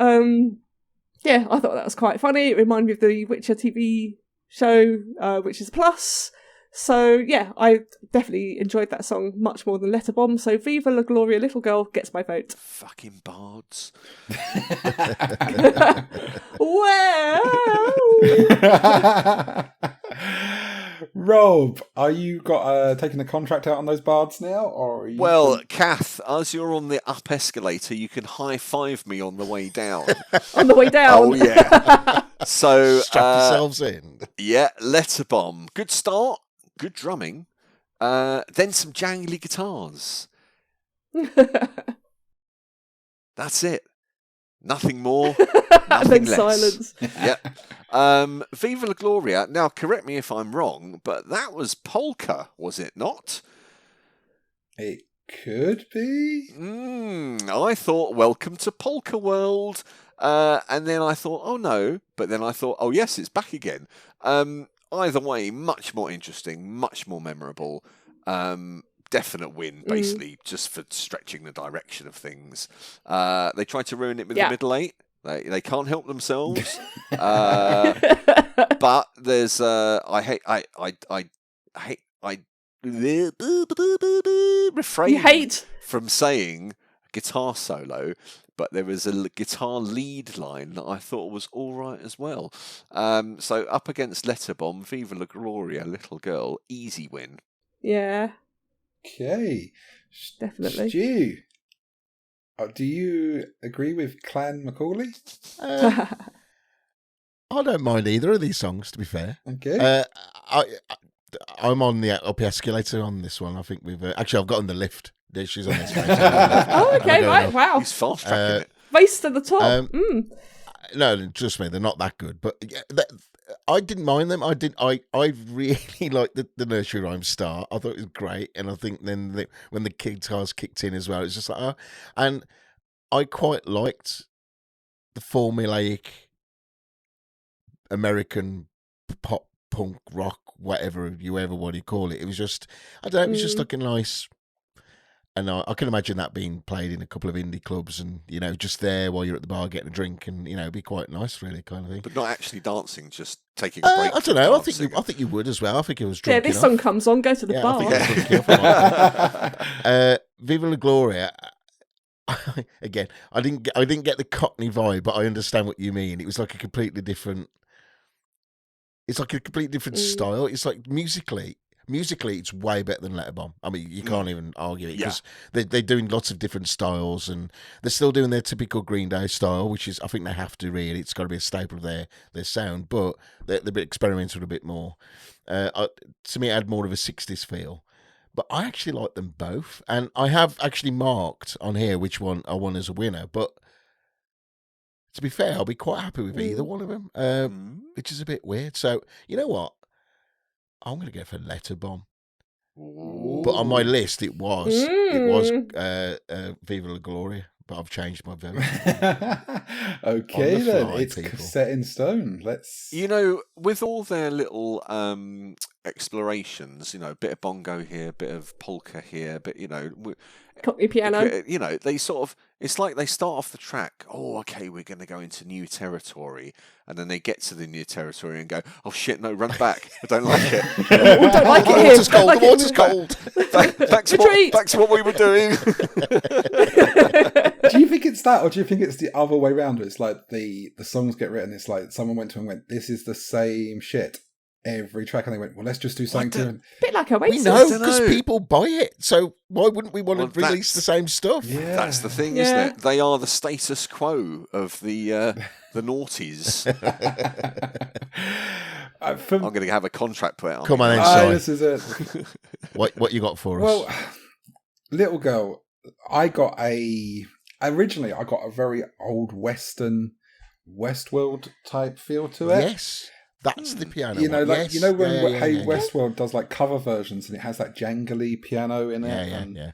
yeah, I thought that was quite funny. It reminded me of the Witcher TV show, which is Plus. So, yeah, I definitely enjoyed that song much more than Letterbomb. So, Viva la Gloria, little girl, gets my vote. Fucking bards. Well. Rob, are you taking a contract out on those bards now, or? Well, Cath, as you're on the up escalator, you can high five me on the way down. On the way down. Oh yeah. So strap yourselves in. Yeah, Letterbomb. Good start. Good drumming. Then some jangly guitars. That's it. Nothing more. Nothing then less. silence. Yeah. Viva la Gloria. Now, correct me if I'm wrong, but that was polka, was it not? It could be. I thought, welcome to Polka World. And then I thought, oh no. But then I thought, oh yes, it's back again. Either way, much more interesting, much more memorable. Definite win, basically, just for stretching the direction of things. They tried to ruin it with the middle eight. They can't help themselves. But there's refrain from saying guitar solo, but there was a guitar lead line that I thought was all right as well. So up against Letterbomb, Viva la Gloria, little girl, easy win. Yeah. Okay. Definitely. Stu, do you agree with Clan Macaulay? I don't mind either of these songs, to be fair. Okay. I'm on the up escalator on this one. I think we've actually I've got on the lift. There she's on this. Oh, okay, right, wow. He's fast tracking it. Race to the top. No, trust me, they're not that good. But I didn't mind them. I really liked the nursery rhyme start. I thought it was great, and I think then when the guitars kicked in as well, it's just like and I quite liked the formulaic American pop, punk, rock, whatever you ever want to call it. It was just, I don't know, it was just like a nice, and I can imagine that being played in a couple of indie clubs and, just there while you're at the bar getting a drink and, it'd be quite nice, really, kind of thing. But not actually dancing, just taking a break. I don't know. I think you would as well. I think it was drunk this enough. song comes on, go to the bar. I think it was drunk enough. Viva la Gloria. Again, I didn't get the Cockney vibe, but I understand what you mean. It was like a completely different. It's like a completely different style. It's like musically, it's way better than Letterbomb. I mean, you can't even argue it because they're doing lots of different styles and they're still doing their typical Green Day style, which is, I think they have to really. It's got to be a staple of their sound, but they're experimenting a bit more. To me, it had more of a 60s feel. But I actually like them both. And I have actually marked on here which one I want as a winner. But to be fair, I'll be quite happy with either one of them, which is a bit weird. So, you know what? I'm going to go for Letterbomb. But on my list, it was Viva la Gloria. But I've changed my vote. Okay, then. It's set in stone. Let's... with all their little explorations, a bit of bongo here, a bit of polka here, but, Cockney piano. They sort of, it's like they start off the track, oh, okay, we're going to go into new territory. And then they get to the new territory and go, oh, shit, no, run back. I don't like it. We don't like it here. The water's cold. Back to what we were doing. Do you think it's that, or do you think it's the other way around? It's like the songs get written, it's like someone went to and went, this is the same shit every track, and they went, well, let's just do something different. Bit like We Oasis. know because people buy it. So why wouldn't we want to release the same stuff? Yeah. That's the thing, isn't it? They are the status quo of the noughties. I'm going to have a contract put out. Come on, this is it. What you got for us? Well, little girl, originally I got a very old Western Westworld type feel to it. Yes, that's the piano. You know, one. like Yes. when Westworld does like cover versions, and it has that jangly piano in it.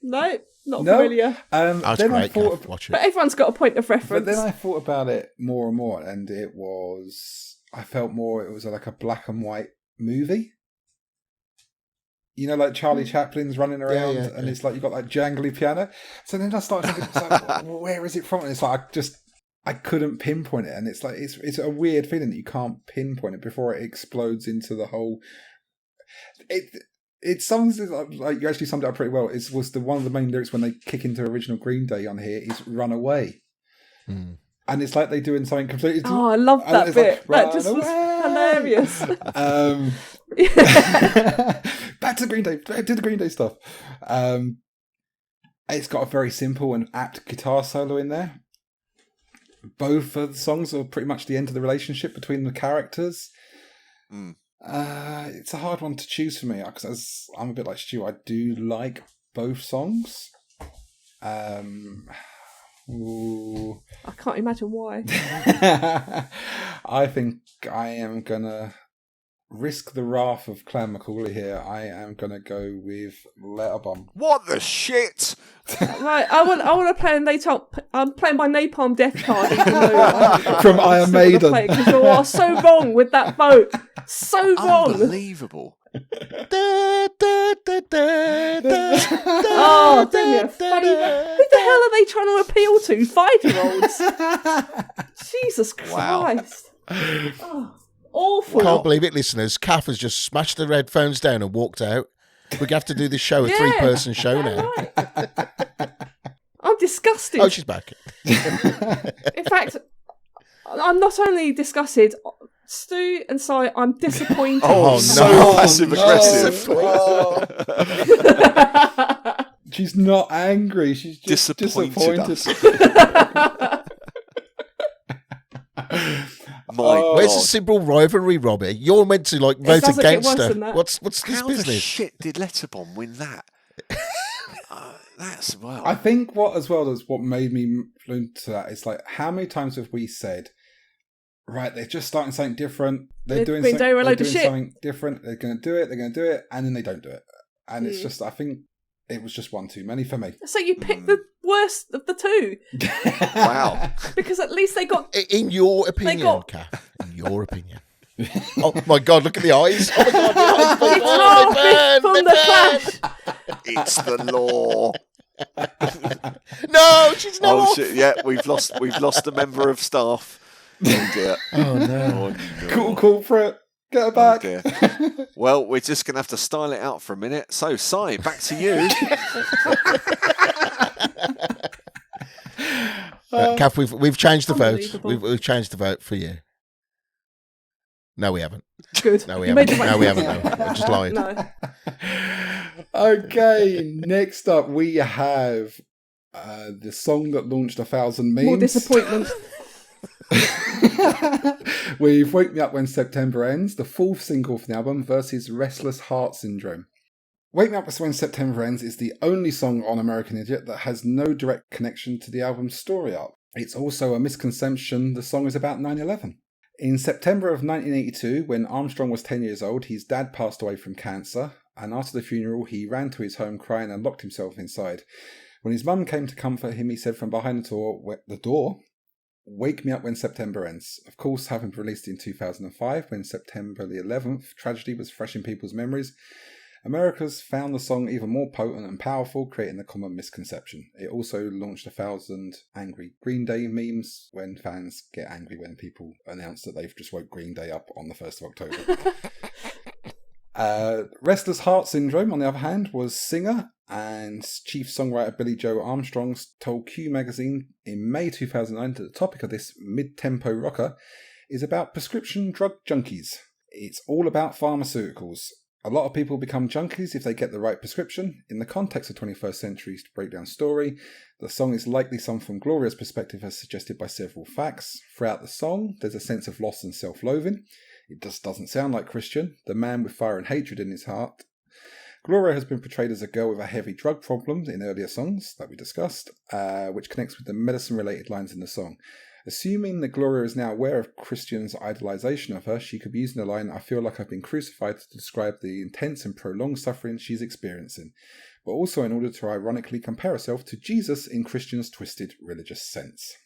No, not familiar. That's then great. Watch it. But everyone's got a point of reference. But then I thought about it more and more, and it was like a black and white movie. You know, like Charlie Chaplin's running around, and it's like you got that jangly piano. So then I started thinking, well, where is it from? And it's like I couldn't pinpoint it, and it's like it's a weird feeling that you can't pinpoint it before it explodes into the whole. It's something like you actually summed it up pretty well. It was one of the main lyrics when they kick into original Green Day on here is "Run Away." Mm. And it's like they're doing something completely. Oh, I love that bit. Like, that just was hilarious. Back to Green Day. Do the Green Day stuff. It's got a very simple and apt guitar solo in there. Both of the songs are pretty much the end of the relationship between the characters. Mm. It's a hard one to choose for me because I'm a bit like Stu. I do like both songs. Ooh. I can't imagine why. I think I am gonna risk the wrath of Clan Macaulay here. I am gonna go with Letterbomb. What the shit? Right, I want to play I'm playing my Napalm Death card from Iron Maiden. Because you are so wrong with that vote. So wrong. Unbelievable. Oh, damn you. Who the hell are they trying to appeal to? 5-year-olds? Jesus Christ. Oh, awful. Can't believe it, listeners. Cath has just smashed the headphones down and walked out. We're going to have to do this show, a 3-person show now. Right. I'm disgusted. Oh, she's back. In fact, I'm not only disgusted, Stu and Si, I'm disappointed. Oh, so no. passive aggressive. She's not angry. She's just disappointed. Where's the simple rivalry, Robbie? You're meant to vote against her. What's this How business? the shit did Letterbomb win that? That's I think what made me fluent to that is like how many times have we said, right, they're just starting something different. They're doing something different. They're going to do it. And then they don't do it. And it's just, I think it was just one too many for me. So you picked the worst of the two. Wow. Because at least they got... In your opinion, Cath, in your opinion. Oh my God, look at the eyes. Oh my God, the eyes. It's from the Flash. It's the law. No, she's not. Oh shit, yeah, we've lost a member of staff. Oh dear. Oh no. Cool for it. Get her back. Oh, dear. Well, we're just going to have to style it out for a minute. So, Si, back to you. Cath, we've changed the vote. We've changed the vote for you. No, we haven't. Good. No, we haven't. No, we haven't. No. I just lied. No. Okay, next up we have the song that launched 1,000 memes. More disappointment. We've Wake Me Up When September Ends, the fourth single from the album, versus Restless Heart Syndrome. Wake Me Up When September Ends is the only song on American Idiot that has no direct connection to the album's story arc. It's also a misconception the song is about 9/11. In September of 1982, when Armstrong was 10 years old, his dad passed away from cancer, and after the funeral he ran to his home crying and locked himself inside. When his mum came to comfort him, he said from behind the door, "Wake Me Up When September Ends." Of course, having been released in 2005, when September the 11th tragedy was fresh in people's memories, America's found the song even more potent and powerful, creating a common misconception. It also launched 1,000 angry Green Day memes when fans get angry when people announce that they've just woke Green Day up on the 1st of October. Restless Heart Syndrome, on the other hand, was singer and chief songwriter Billy Joe Armstrong told Q magazine in May 2009 that the topic of this mid-tempo rocker is about prescription drug junkies. It's all about pharmaceuticals. A lot of people become junkies if they get the right prescription. In the context of 21st century breakdown story, the song is likely sung from Gloria's perspective as suggested by several facts. Throughout the song, there's a sense of loss and self-loathing. It just doesn't sound like Christian, the man with fire and hatred in his heart. Gloria has been portrayed as a girl with a heavy drug problem in earlier songs that we discussed, which connects with the medicine-related lines in the song. Assuming that Gloria is now aware of Christian's idolization of her, she could be using the line, "I feel like I've been crucified," to describe the intense and prolonged suffering she's experiencing, but also in order to ironically compare herself to Jesus in Christian's twisted religious sense.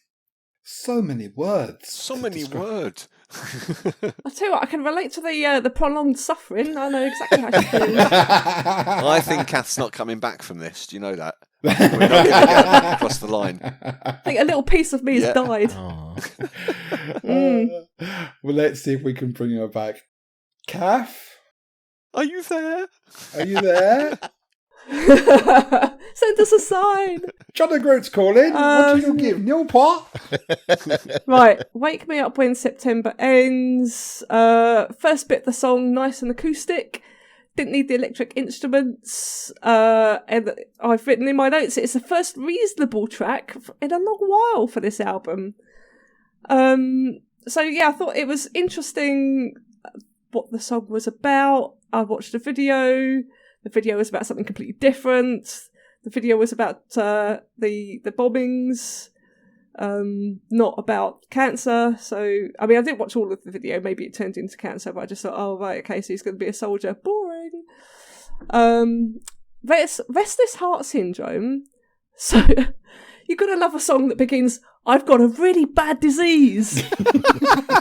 So many words. So many words. I'll tell you what, I can relate to the prolonged suffering. I know exactly how she feels. I think Cath's not coming back from this. Do you know that? We're not going to get across the line. I think a little piece of me has died. Well, let's see if we can bring her back. Cath? Are you there? Are you there? Send us a sign. John Groot's calling. What do you give? Nil pot? Right, Wake Me Up When September Ends. First bit of the song, nice and acoustic. Didn't need the electric instruments. And I've written in my notes, it's the first reasonable track in a long while for this album. So yeah, I thought it was interesting what the song was about. I watched a video. The video was about something completely different. The video was about the bombings, not about cancer. So, I mean, I didn't watch all of the video. Maybe it turned into cancer, but I just thought, oh, right, okay, so he's going to be a soldier. Boring. Restless Heart Syndrome. So, you're going to love a song that begins, "I've got a really bad disease."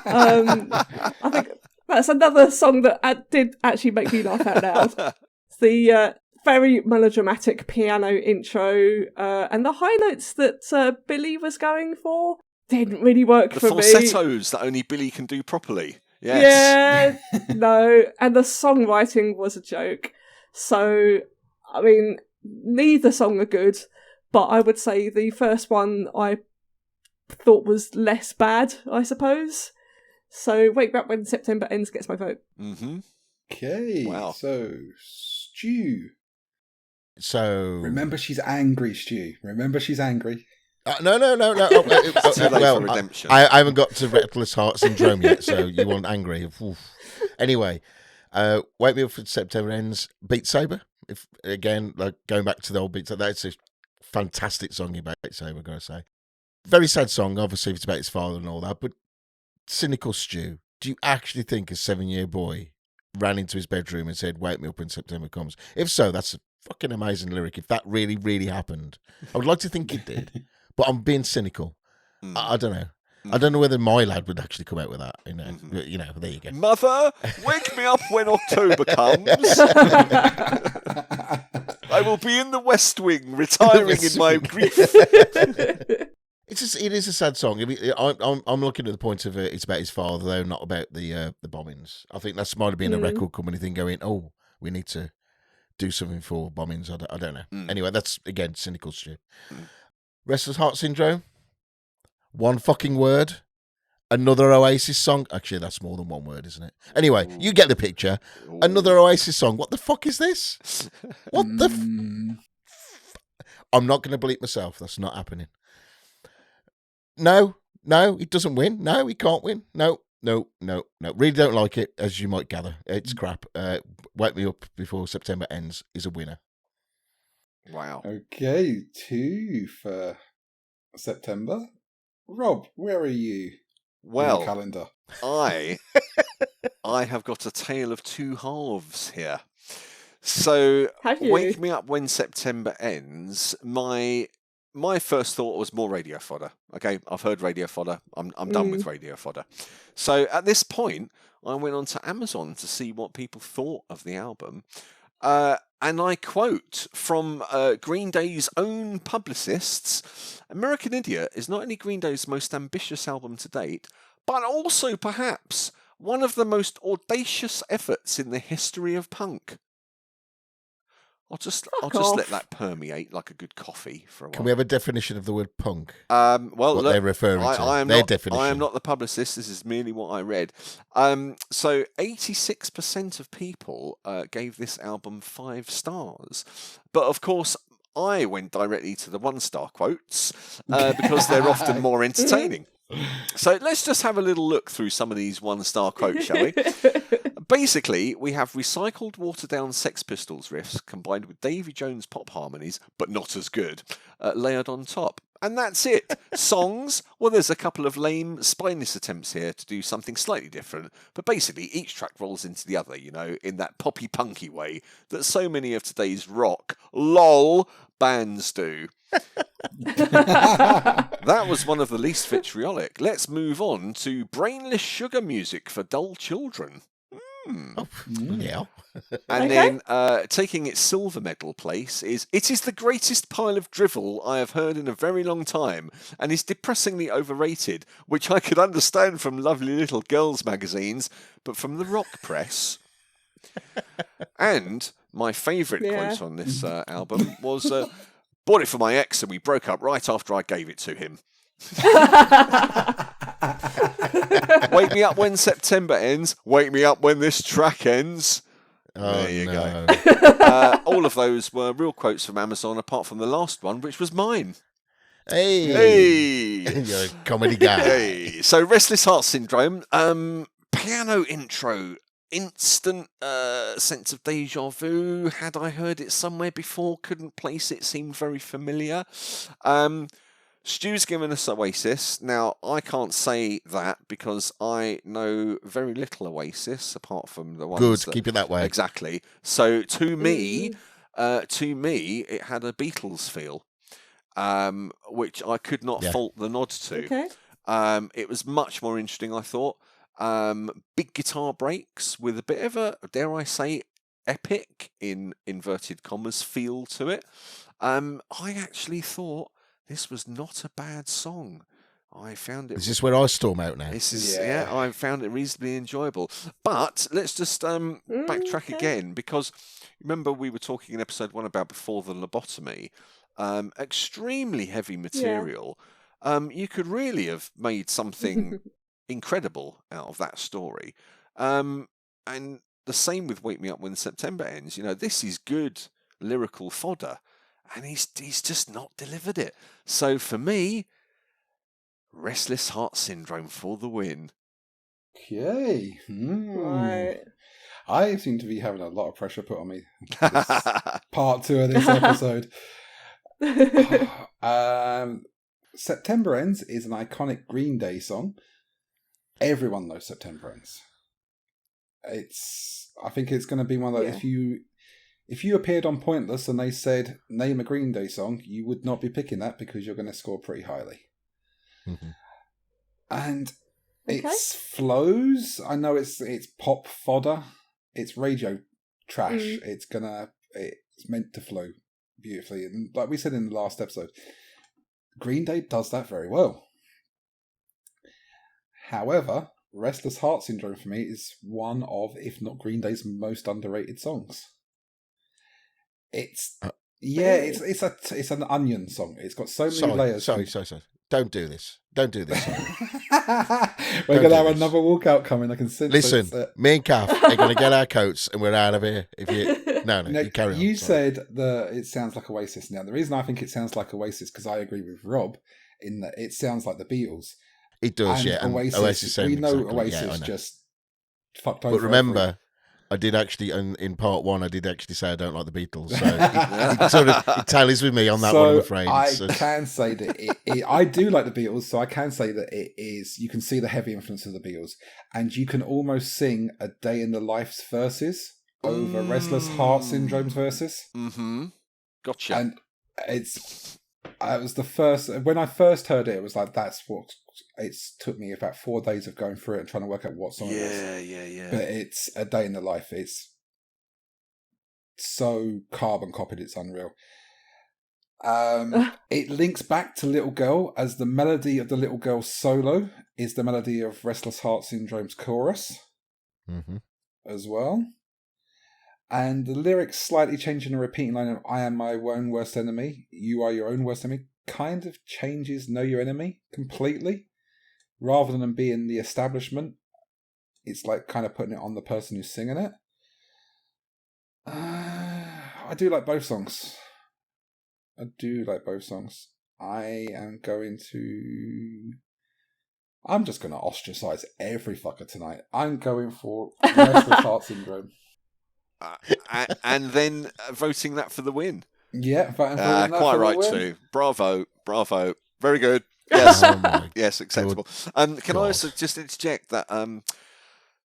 I think that's another song that did actually make me laugh out loud. The very melodramatic piano intro and the high notes that Billy was going for didn't really work for me. The falsettos that only Billy can do properly. Yes. Yeah, no. And the songwriting was a joke. So, I mean, neither song are good, but I would say the first one I thought was less bad, I suppose. So, Wake Me Up When September Ends gets my vote. Mm-hmm. Okay. Wow. So, Stu. So Remember, she's angry, Stu. Remember, she's angry. No. Well, redemption. I haven't got to Restless Heart Syndrome yet, so you want angry. Oof. Anyway, Wake Me Up When September Ends. Beat Saber. If again, like going back to the old beats, that's a fantastic song about Beat Saber. I've got to say, very sad song. Obviously, it's about his father and all that. But cynical Stu, do you actually think a 7-year boy ran into his bedroom and said, "Wake me up when September comes"? If so, that's a fucking amazing lyric. If that really, really happened, I would like to think it did, but I'm being cynical. I don't know. I don't know whether my lad would actually come out with that. You know, there you go. Mother, wake me up when October comes. I will be in the West Wing, retiring in my grief. It is a sad song. I mean, I'm looking at the point of it's about his father, though, not about the bombings. I think that might have been a record company thing going, "Oh, we need to do something for bombings." I don't know. Anyway, that's again cynical shit. Restless Heart Syndrome. One fucking word. Another Oasis song. Actually, that's more than one word, isn't it? Anyway, you get the picture. Another Oasis song. What the fuck is this? What the? I'm not going to bleep myself. That's not happening. No, it doesn't win. No, he can't win. No. Really don't like it, as you might gather. It's crap. Wake Me Up Before September Ends is a winner. Wow. Okay, 2 for September. Rob, where are you? Well, on the calendar. I have got a tale of two halves here. So, Wake Me Up When September Ends. My first thought was more radio fodder. Okay, I've heard radio fodder. I'm done with radio fodder. So at this point, I went on to Amazon to see what people thought of the album. And I quote from Green Day's own publicists, "American Idiot is not only Green Day's most ambitious album to date, but also perhaps one of the most audacious efforts in the history of punk." I'll just off. let that permeate like a good coffee for a while. Can we have a definition of the word punk? Well, what look, they're referring to. Their definition. I am not the publicist. This is merely what I read. So 86% of people gave this album 5 stars. But of course, I went directly to the 1-star quotes because they're often more entertaining. So let's just have a little look through some of these 1-star quotes, shall we? Basically, we have recycled, watered-down Sex Pistols riffs combined with Davy Jones pop harmonies, but not as good, layered on top. And that's it. Songs, well, there's a couple of lame, spineless attempts here to do something slightly different, but basically each track rolls into the other, you know, in that poppy-punky way that so many of today's rock, lol, bands do. That was one of the least vitriolic. Let's move on to brainless sugar music for dull children. Yeah. And then taking its silver medal place is it is the greatest pile of drivel I have heard in a very long time and is depressingly overrated, which I could understand from lovely little girls' magazines, but from the rock press. And my favourite quote on this album was, bought it for my ex and we broke up right after I gave it to him. Wake me up when September ends. Wake me up when this track ends. There you go. All of those were real quotes from Amazon, apart from the last one, which was mine. Hey! You're a comedy guy. Hey! So, Restless Heart Syndrome, piano intro, instant sense of deja vu. Had I heard it somewhere before? Couldn't place it. Seemed very familiar. Stu's given us Oasis. Now, I can't say that because I know very little Oasis apart from the ones. Good, keep it that way. Exactly. So to me, it had a Beatles feel, which I could not fault the nod to. Okay. It was much more interesting, I thought. Big guitar breaks with a bit of a, dare I say, epic in inverted commas feel to it. I actually thought this was not a bad song. I found it. Is this where I storm out now? This is I found it reasonably enjoyable. But let's just backtrack again, because remember we were talking in episode 1 about Before the Lobotomy. Extremely heavy material. You could really have made something incredible out of that story. And the same with Wake Me Up When September Ends. You know, this is good lyrical fodder. And he's just not delivered it. So for me, Restless Heart Syndrome for the win. Okay. Right. I seem to be having a lot of pressure put on me. This part 2 of this episode. September Ends is an iconic Green Day song. Everyone knows September Ends. I think it's going to be one of those, if you appeared on Pointless and they said, name a Green Day song, you would not be picking that because you're going to score pretty highly. Mm-hmm. And it flows. I know it's pop fodder. It's radio trash. It's meant to flow beautifully. And like we said in the last episode, Green Day does that very well. However, Restless Heart Syndrome for me is one of, if not Green Day's most underrated songs. It's an onion song. It's got so many layers. Sorry. Don't do this. We're going to have another walkout coming. I can sense. Listen, me and Cath are going to get our coats and we're out of here. If you you carry on. You said that it sounds like Oasis. Now, the reason I think it sounds like Oasis because I agree with Rob in that it sounds like the Beatles. It does, and Oasis we know Oasis just fucked over. But remember, I did actually, in part 1, I did actually say I don't like the Beatles. So it tallies with me on that one, I'm afraid. I can say that I do like the Beatles, so I can say that it is, you can see the heavy influence of the Beatles, and you can almost sing A Day in the Life's verses over Restless Heart Syndrome's verses. Mm-hmm. Gotcha. And it was the first, when I first heard it, it was like, that's what, it took me about 4 days of going through it and trying to work out what song it was. Yeah. But it's A Day in the Life. It's so carbon copied, it's unreal. It links back to Little Girl, as the melody of the Little Girl solo is the melody of Restless Heart Syndrome's chorus as well. And the lyrics slightly changing and repeating line of I am my own worst enemy, you are your own worst enemy, kind of changes know your enemy completely. Rather than being the establishment, it's like kind of putting it on the person who's singing it. I do like both songs. I I'm just going to ostracize every fucker tonight. I'm going for Restless Heart Syndrome. And then voting that for the win. Yeah, quite right too. Bravo. Very good. Yes, yes, acceptable. Can I also just interject that?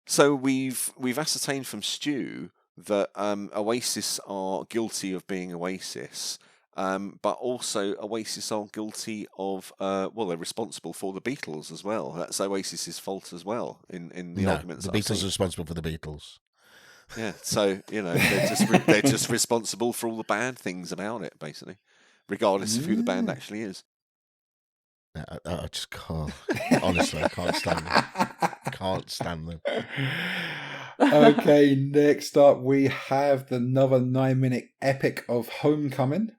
So we've ascertained from Stu that Oasis are guilty of being Oasis, but also Oasis are guilty of they're responsible for the Beatles as well. That's Oasis's fault as well in the arguments. The Beatles are responsible for the Beatles. Yeah, so they're just responsible for all the bad things about it, basically, regardless of who the band actually is. I just can't. Honestly, I can't stand them. Can't stand them. Okay, next up we have another 9-minute epic of Homecoming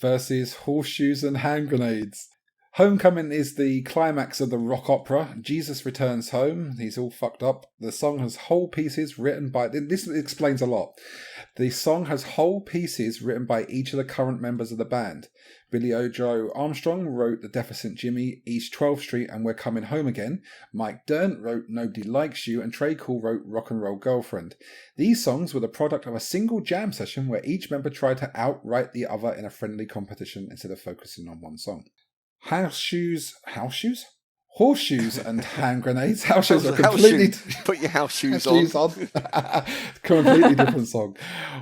versus Horseshoes and Handgrenades. Homecoming is the climax of the rock opera. Jesus returns home. He's all fucked up. The song has whole pieces written by... This explains a lot. The song has whole pieces written by each of the current members of the band. Billy Joe Armstrong wrote The Deficient Jimmy, East 12th Street, and We're Coming Home Again. Mike Dirnt wrote Nobody Likes You, and Trey Cool wrote Rock and Roll Girlfriend. These songs were the product of a single jam session where each member tried to outwrite the other in a friendly competition instead of focusing on one song. Horseshoes and Handgrenades. House shoes are completely... Put your house shoes on. Completely different song.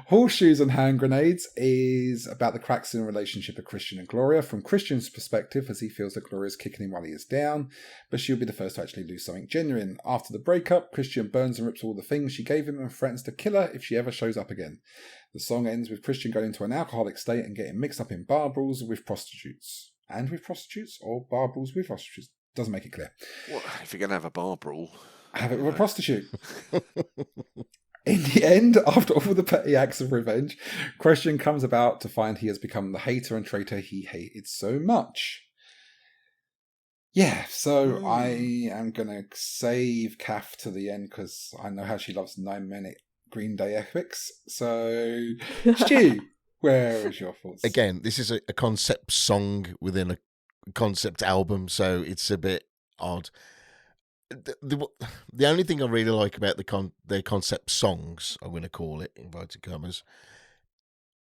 Horseshoes and Handgrenades is about the cracks in the relationship of Christian and Gloria from Christian's perspective, as he feels that Gloria is kicking him while he is down, but she'll be the first to actually lose something genuine. After the breakup, Christian burns and rips all the things she gave him and threatens to kill her if she ever shows up again. The song ends with Christian going into an alcoholic state and getting mixed up in bar brawls with prostitutes. And with prostitutes, or bar brawls with prostitutes. Doesn't make it clear. Well, if you're going to have a bar brawl, have it with a prostitute. In the end, after all the petty acts of revenge, Christian comes about to find he has become the hater and traitor he hated so much. Yeah, so I am going to save Cath to the end because I know how she loves 9-minute Green Day epics. So, Stu, where is your thoughts? Again, this is a concept song within a concept album, so it's a bit odd. The only thing I really like about their concept songs, I'm going to call it, inverted commas,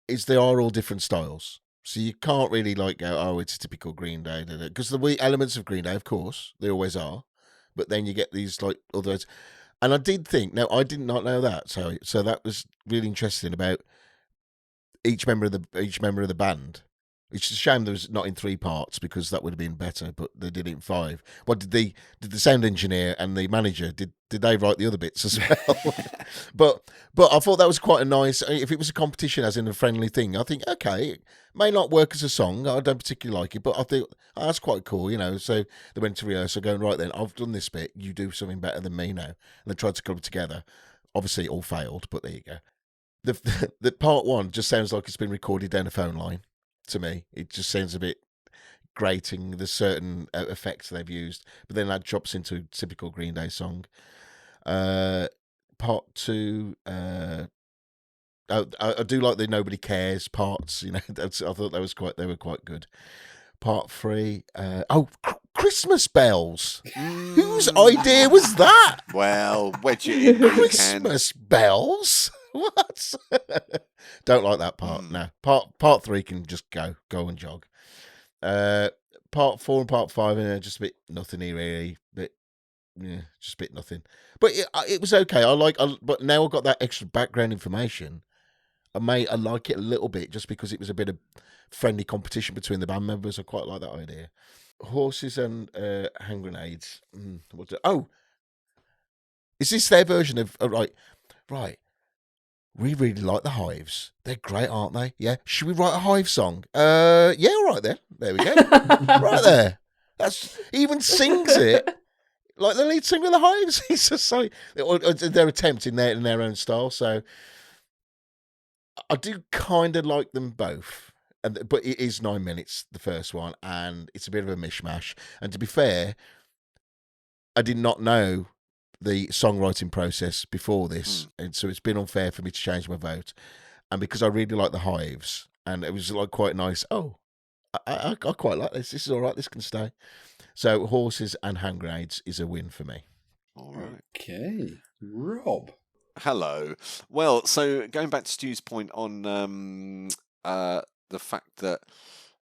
is they are all different styles. So you can't really go, oh, it's a typical Green Day, because the elements of Green Day, of course, they always are, but then you get these others. And I did think, now I did not know that, so that was really interesting about each member of the band. It's a shame there was not in 3 parts because that would have been better, but they did it in 5. What did the sound engineer and the manager did they write the other bits as well? but I thought that was quite a nice. If it was a competition, as in a friendly thing, I think okay, it may not work as a song. I don't particularly like it, but I think that's quite cool, So they went to rehearsal, going right then. I've done this bit. You do something better than me now, and they tried to club it together. Obviously, it all failed, but there you go. The part 1 just sounds like it's been recorded down a phone line. To me, it just sounds a bit grating. There's certain effects they've used, but then that drops into a typical Green Day song. Part 2, I do like the Nobody Cares parts. I thought they were quite good. Part 3, Christmas bells. Whose idea was that? Well, wedge it in. Christmas bells. What? Don't like that part. No. Part 3 can just go and jog. Part 4 and part 5 just a bit nothingy really. Just a bit nothing. But it was okay. But now I've got that extra background information. I like it a little bit just because it was a bit of friendly competition between the band members. I quite like that idea. Horses and Handgrenades. Is this their version of right? We really like the Hives. They're great, aren't they? Yeah. Should we write a Hive song? Yeah, all right then. There we go. Right there. He even sings it like the lead singer of the Hives. He's just their attempt in their own style. So I do kind of like them both. But it is 9 minutes, the first one, and it's a bit of a mishmash. And to be fair, I did not know the songwriting process before this, and so it's been unfair for me to change my vote. And because I really like the Hives, and it was like quite nice. Oh, I quite like this. This is all right. This can stay. So Horses and Handgrenades is a win for me. All right. Okay, Rob. Hello. Well, so going back to Stu's point on the fact that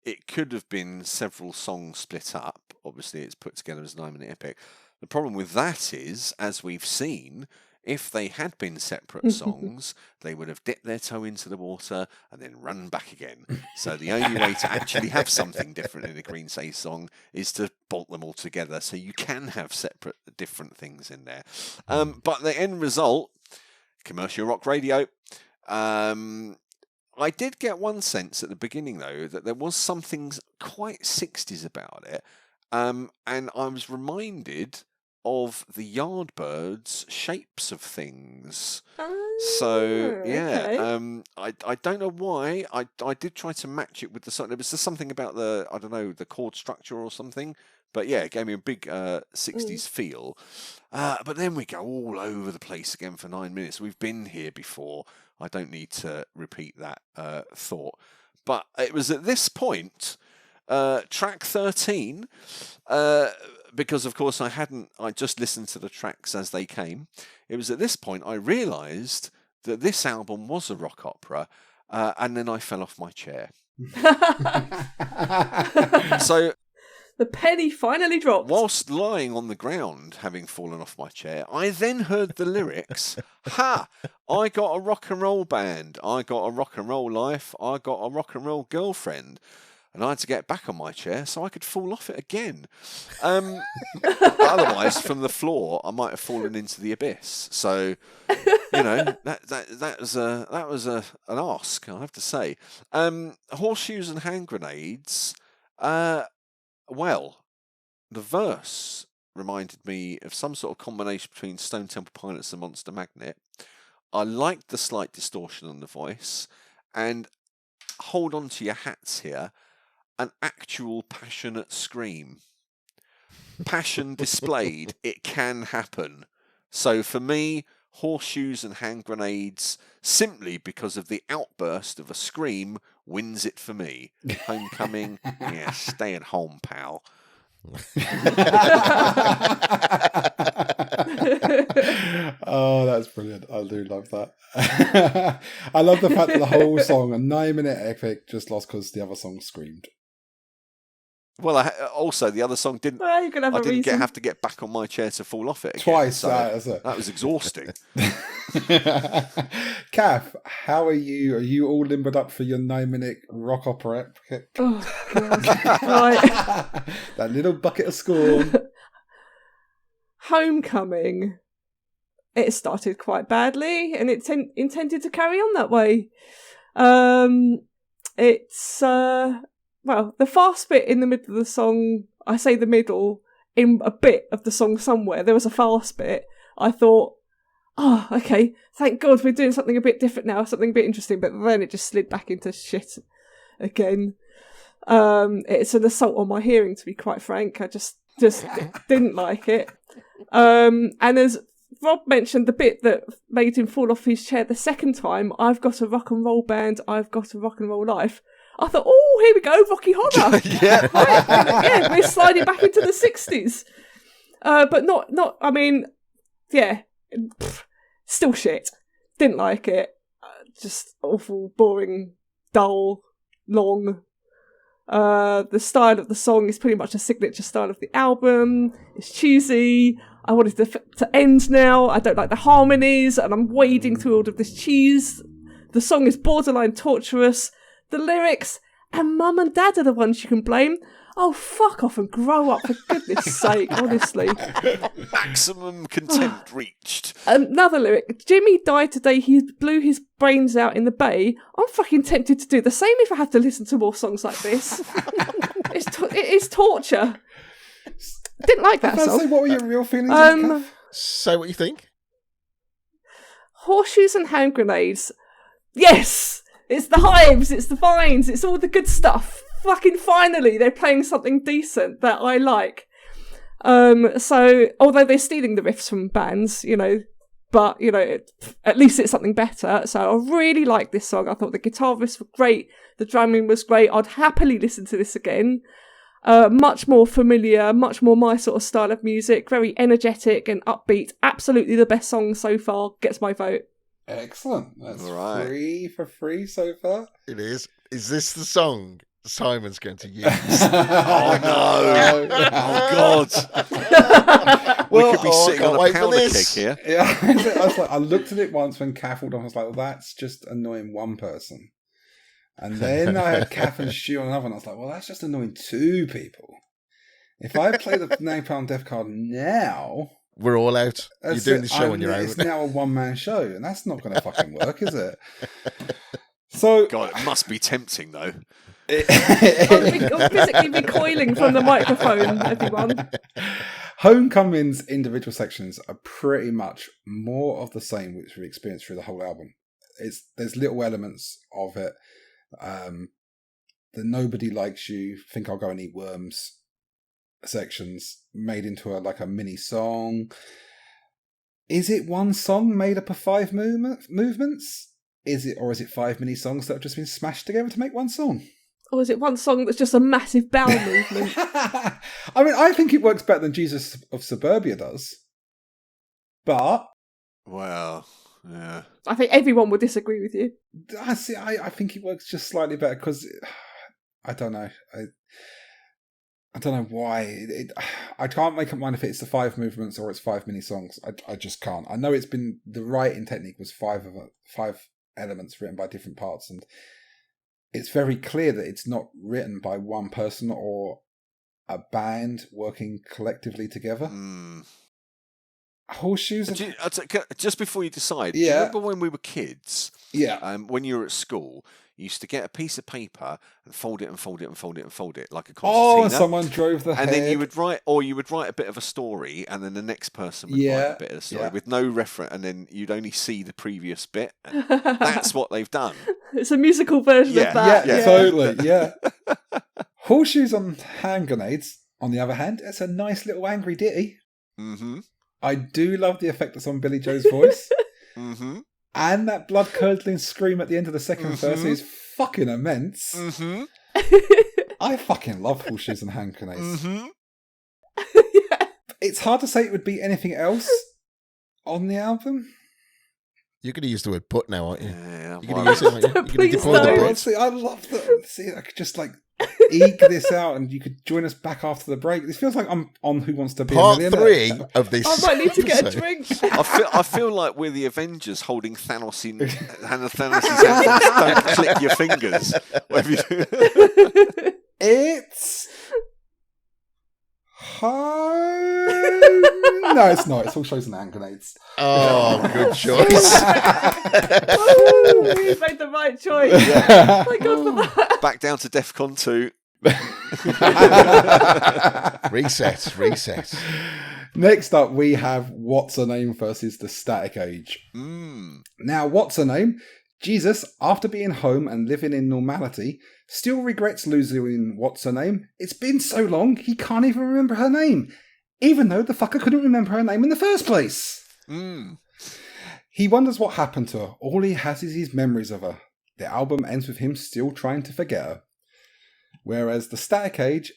it could have been several songs split up. Obviously, it's put together as a 9-minute epic. The problem with that is, as we've seen, if they had been separate songs, they would have dipped their toe into the water and then run back again. So the only way to actually have something different in a Green Say song is to bolt them all together. So you can have separate, different things in there. But the end result, commercial rock radio. I did get one sense at the beginning, though, that there was something quite 60s about it. And I was reminded of the Yardbirds' Shapes of Things. So, yeah, okay. I don't know why. I did try to match it with the song. There was just something about the chord structure or something. But yeah, it gave me a big 60s feel. But then we go all over the place again for 9 minutes. We've been here before. I don't need to repeat that thought. But it was at this point, track 13, because of course I just listened to the tracks as they came. It was at this point I realised that this album was a rock opera, and then I fell off my chair. So the penny finally dropped. Whilst lying on the ground, having fallen off my chair, I then heard the lyrics. Ha! I got a rock and roll band. I got a rock and roll life. I got a rock and roll girlfriend. And I had to get back on my chair so I could fall off it again. Otherwise, from the floor, I might have fallen into the abyss. So, that was an ask, I have to say. Horseshoes and Handgrenades. Well, the verse reminded me of some sort of combination between Stone Temple Pilots and Monster Magnet. I liked the slight distortion on the voice, and hold on to your hats here, an actual passionate scream. Passion displayed, it can happen. So for me, Horseshoes and Handgrenades, simply because of the outburst of a scream, wins it for me. Homecoming, yeah, stay at home, pal. Oh, that's brilliant. I do love that. I love the fact that the whole song, a 9-minute epic, just lost because the other song screamed. Well, also the other song didn't. Well, you're gonna have I a didn't reason. have to get back on my chair to fall off it again, Twice. so That was exhausting. Cath, how are you? Are you all limbered up for your 9-minute rock opera epic? Oh, God. Right. That little bucket of scorn. Homecoming. It started quite badly, and it intended to carry on that way. It's well, the fast bit in the middle of the song, I say the middle, in a bit of the song somewhere, there was a fast bit. I thought, oh, okay, thank God we're doing something a bit different now, something a bit interesting, but then it just slid back into shit again. It's an assault on my hearing, to be quite frank. I just didn't like it. And as Rob mentioned, the bit that made him fall off his chair the second time, I've got a rock and roll band, I've got a rock and roll life. I thought, oh, here we go, Rocky Horror. Yeah. Yeah, we're sliding back into the 60s. But not, I mean, yeah, still shit. Didn't like it. Just awful, boring, dull, long. The style of the song is pretty much a signature style of the album. It's cheesy. I wanted to end now. I don't like the harmonies, and I'm wading through all of this cheese. The song is borderline torturous. The lyrics and Mum and Dad are the ones you can blame. Oh, fuck off and grow up, for goodness sake, honestly. Maximum contempt reached. Another lyric. Jimmy died today, he blew his brains out in the bay. I'm fucking tempted to do the same if I have to listen to more songs like this. It is torture. Didn't like that song. Say, what were your real feelings on it, Cath? So what you think? Horseshoes and Handgrenades. Yes! It's the hives, it's the vines, it's all the good stuff. Fucking finally, they're playing something decent that I like. So, although they're stealing the riffs from bands, but, at least it's something better. So I really like this song. I thought the guitar riffs were great. The drumming was great. I'd happily listen to this again. Much more familiar, much more my sort of style of music. Very energetic and upbeat. Absolutely the best song so far. Gets my vote. Excellent. That's Right. 3 for 3 so far. It is. Is this the song Simon's going to use? Oh no! Oh God! We could be sitting on a powder keg here. Yeah, I looked at it once when Cath walked on. I was like, well, that's just annoying one person. And then I had Cath and Stu on another, and I was like, well, that's just annoying 2 people. If I play the Napalm Death card now, we're all out. You're doing the show on your own. It's now a one-man show, and that's not going to fucking work, is it? So, God, it must be tempting though. I'm physically recoiling from the microphone, everyone. Homecoming's individual sections are pretty much more of the same, which we experienced through the whole album. There's little elements of it. The Nobody Likes You, Think I'll Go and Eat Worms sections made into a mini song. Is it one song made up of 5 movements? Is it 5 mini songs that have just been smashed together to make one song? Or is it one song that's just a massive bowel movement? I mean, I think it works better than Jesus of Suburbia does. But... Well, yeah. I think everyone would disagree with you. I think it works just slightly better because... I don't know. I don't know why. I can't make up mind if it's the 5 movements or it's 5 mini songs. I just can't. I know it's been... The writing technique was 5 elements written by different parts, and it's very clear that it's not written by one person or a band working collectively together. Horseshoes. Just before you decide, do you remember when we were kids? Yeah. When you were at school, you used to get a piece of paper and fold it and fold it and fold it and fold it like a concertina. Oh, someone drove the head. And then you would write a bit of a story, and then the next person would write a bit of a story with no reference, and then you'd only see the previous bit. That's what they've done. It's a musical version of that. Yeah, totally. Yeah. Horseshoes on Handgrenades, on the other hand, it's a nice little angry ditty. Mm-hmm. I do love the effect that's on Billy Joe's voice. Mm-hmm. And that blood-curdling scream at the end of the second verse is fucking immense. Mm-hmm. I fucking love Horseshoes and Handgrenades. Mm-hmm. It's hard to say it would be anything else on the album. You're going to use the word "but" now, aren't you? Yeah, You're going to use it, aren't you? You're going to Please deploy the don't. "but." See, I love that. See, I could just eke this out, and you could join us back after the break. This feels like I'm on Who Wants to Be Part a Millionaire. 3 of this. I might need to get a episode. drink. I feel like we're the Avengers holding Thanos in Thanos' hand. Don't click your fingers. Whatever you do. It's home. No, it's not. It's Horseshoes and Handgrenades. Oh, good choice. Oh, we made the right choice. Thank God for that. Back down to DEFCON 2. Reset. Next up, we have Whatsername versus the Static Age. Now, Whatsername, Jesus, after being home and living in normality, still regrets losing Whatsername. It's been so long, he can't even remember her name, even though the fucker couldn't remember her name in the first place. He wonders what happened to her. All he has is his memories of her. The album ends with him still trying to forget her. Whereas the Static Age,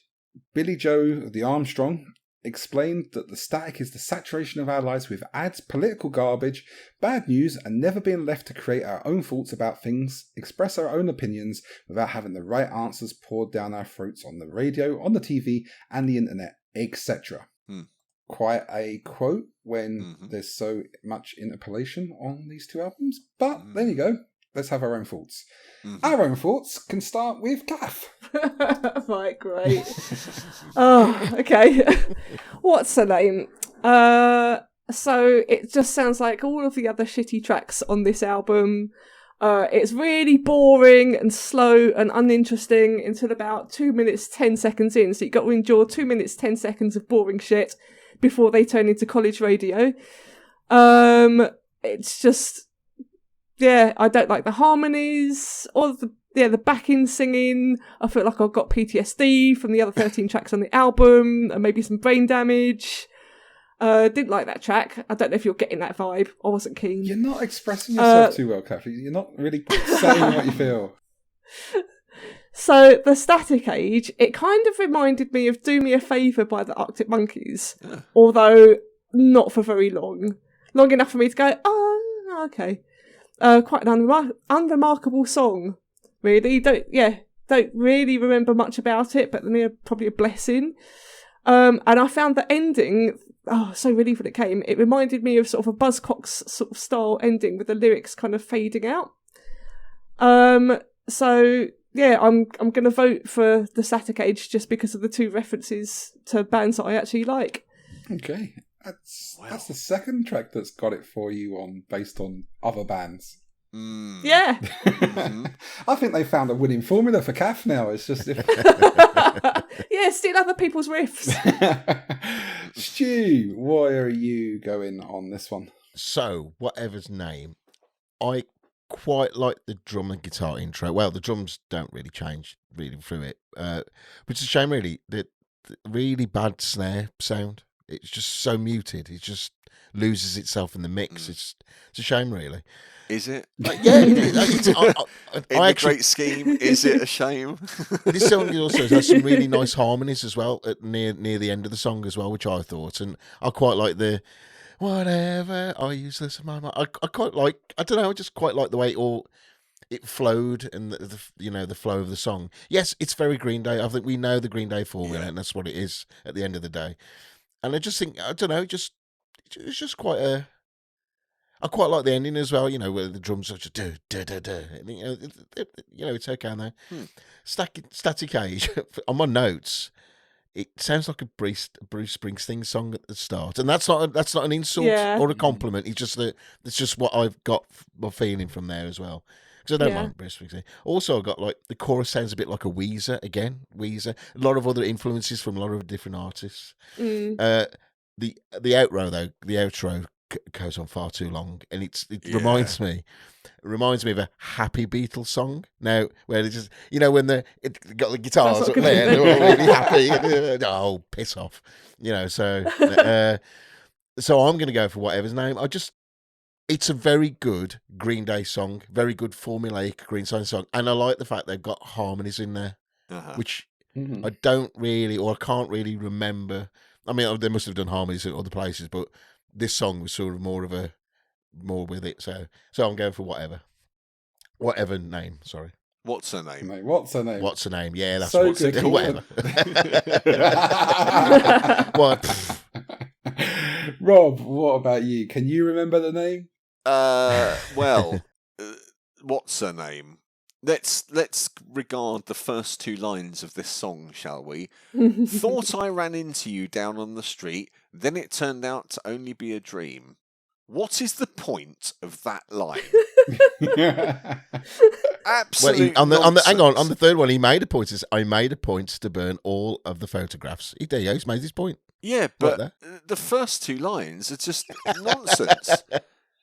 Billy Joe the Armstrong, explained that the static is the saturation of our lives with ads, political garbage, bad news, and never being left to create our own thoughts about things, express our own opinions without having the right answers poured down our throats on the radio, on the TV, and the internet, etc. Quite a quote when there's so much interpolation on these two albums. But there you go. Let's have our own thoughts. Our own thoughts can start with Cath. Right, great. Oh, okay. What's her name? So it just sounds like all of the other shitty tracks on this album. It's really boring and slow and uninteresting until about 2 minutes 10 seconds in. So you've got to endure 2 minutes 10 seconds of boring shit before they turn into college radio. It's just yeah, I don't like the harmonies or the backing singing. I feel like I've got PTSD from the other 13 tracks on the album, and maybe some brain damage. Didn't like that track. I don't know if you're getting that vibe. I wasn't keen. You're not expressing yourself too well, Kathy. You're not really saying what you feel. So the Static Age, it kind of reminded me of Do Me a Favour by the Arctic Monkeys, although not for very long. Long enough for me to go, oh, okay. Quite an unremarkable song, really. Don't really remember much about it, but probably a blessing. And I found the ending, so relieved when it came. It reminded me of sort of a Buzzcocks sort of style ending with the lyrics kind of fading out. So yeah, I'm going to vote for the Static Age just because of the two references to bands that I actually like. Okay, that's the second track that's got it for you based on other bands. Yeah. I think they found a winning formula for Cath now. It's just yeah, steal other people's riffs. Stu, why are you going on this one? So, whatever's name, I quite like the drum and guitar intro. Well, the drums don't really change really through it, which is a shame, really. The really bad snare sound. It's just so muted. It just loses itself in the mix. It's a shame, really. Is it? Yeah, in the great scheme, is it a shame? This song also has some really nice harmonies as well near the end of the song as well, which I thought, and I quite like the whatever I useless of my mind. I quite like. I don't know. I just quite like the way it flowed and the flow of the song. Yes, it's very Green Day. I think we know the Green Day formula, and that's what it is at the end of the day. And I just think, I don't know, it's just quite a. I quite like the ending as well, where the drums are just do. It's okay now. Static Age, on my notes, it sounds like a Bruce Springsteen song at the start. And that's not an insult or a compliment. It's just what I've got my feeling from there as well. Because I don't mind Bruce Springsteen. Also, I got the chorus sounds a bit like a Weezer again. Weezer. A lot of other influences from a lot of different artists. The outro goes on far too long, and it reminds me of a Happy Beatles song now, where it's just when it got the guitars up there, they're all really happy. Oh, piss off, so I'm going to go for whatever's name. It's a very good Green Day song, very good formulaic Green Day song, and I like the fact they've got harmonies in there, which I don't really, or I can't really remember. I mean, they must have done harmonies in other places, but this song was sort of more with it. So I'm going for whatever name. Sorry. Whatsername? Whatsername? Yeah, that's so good. Whatever. What? Rob, what about you? Can you remember the name? Whatsername? Let's regard the first two lines of this song, shall we? Thought I ran into you down on the street, then it turned out to only be a dream. What is the point of that line? Absolutely. Hang on the third one, he made a point. I made a point to burn all of the photographs. There you go, he's made his point. Yeah, but the first two lines are just nonsense.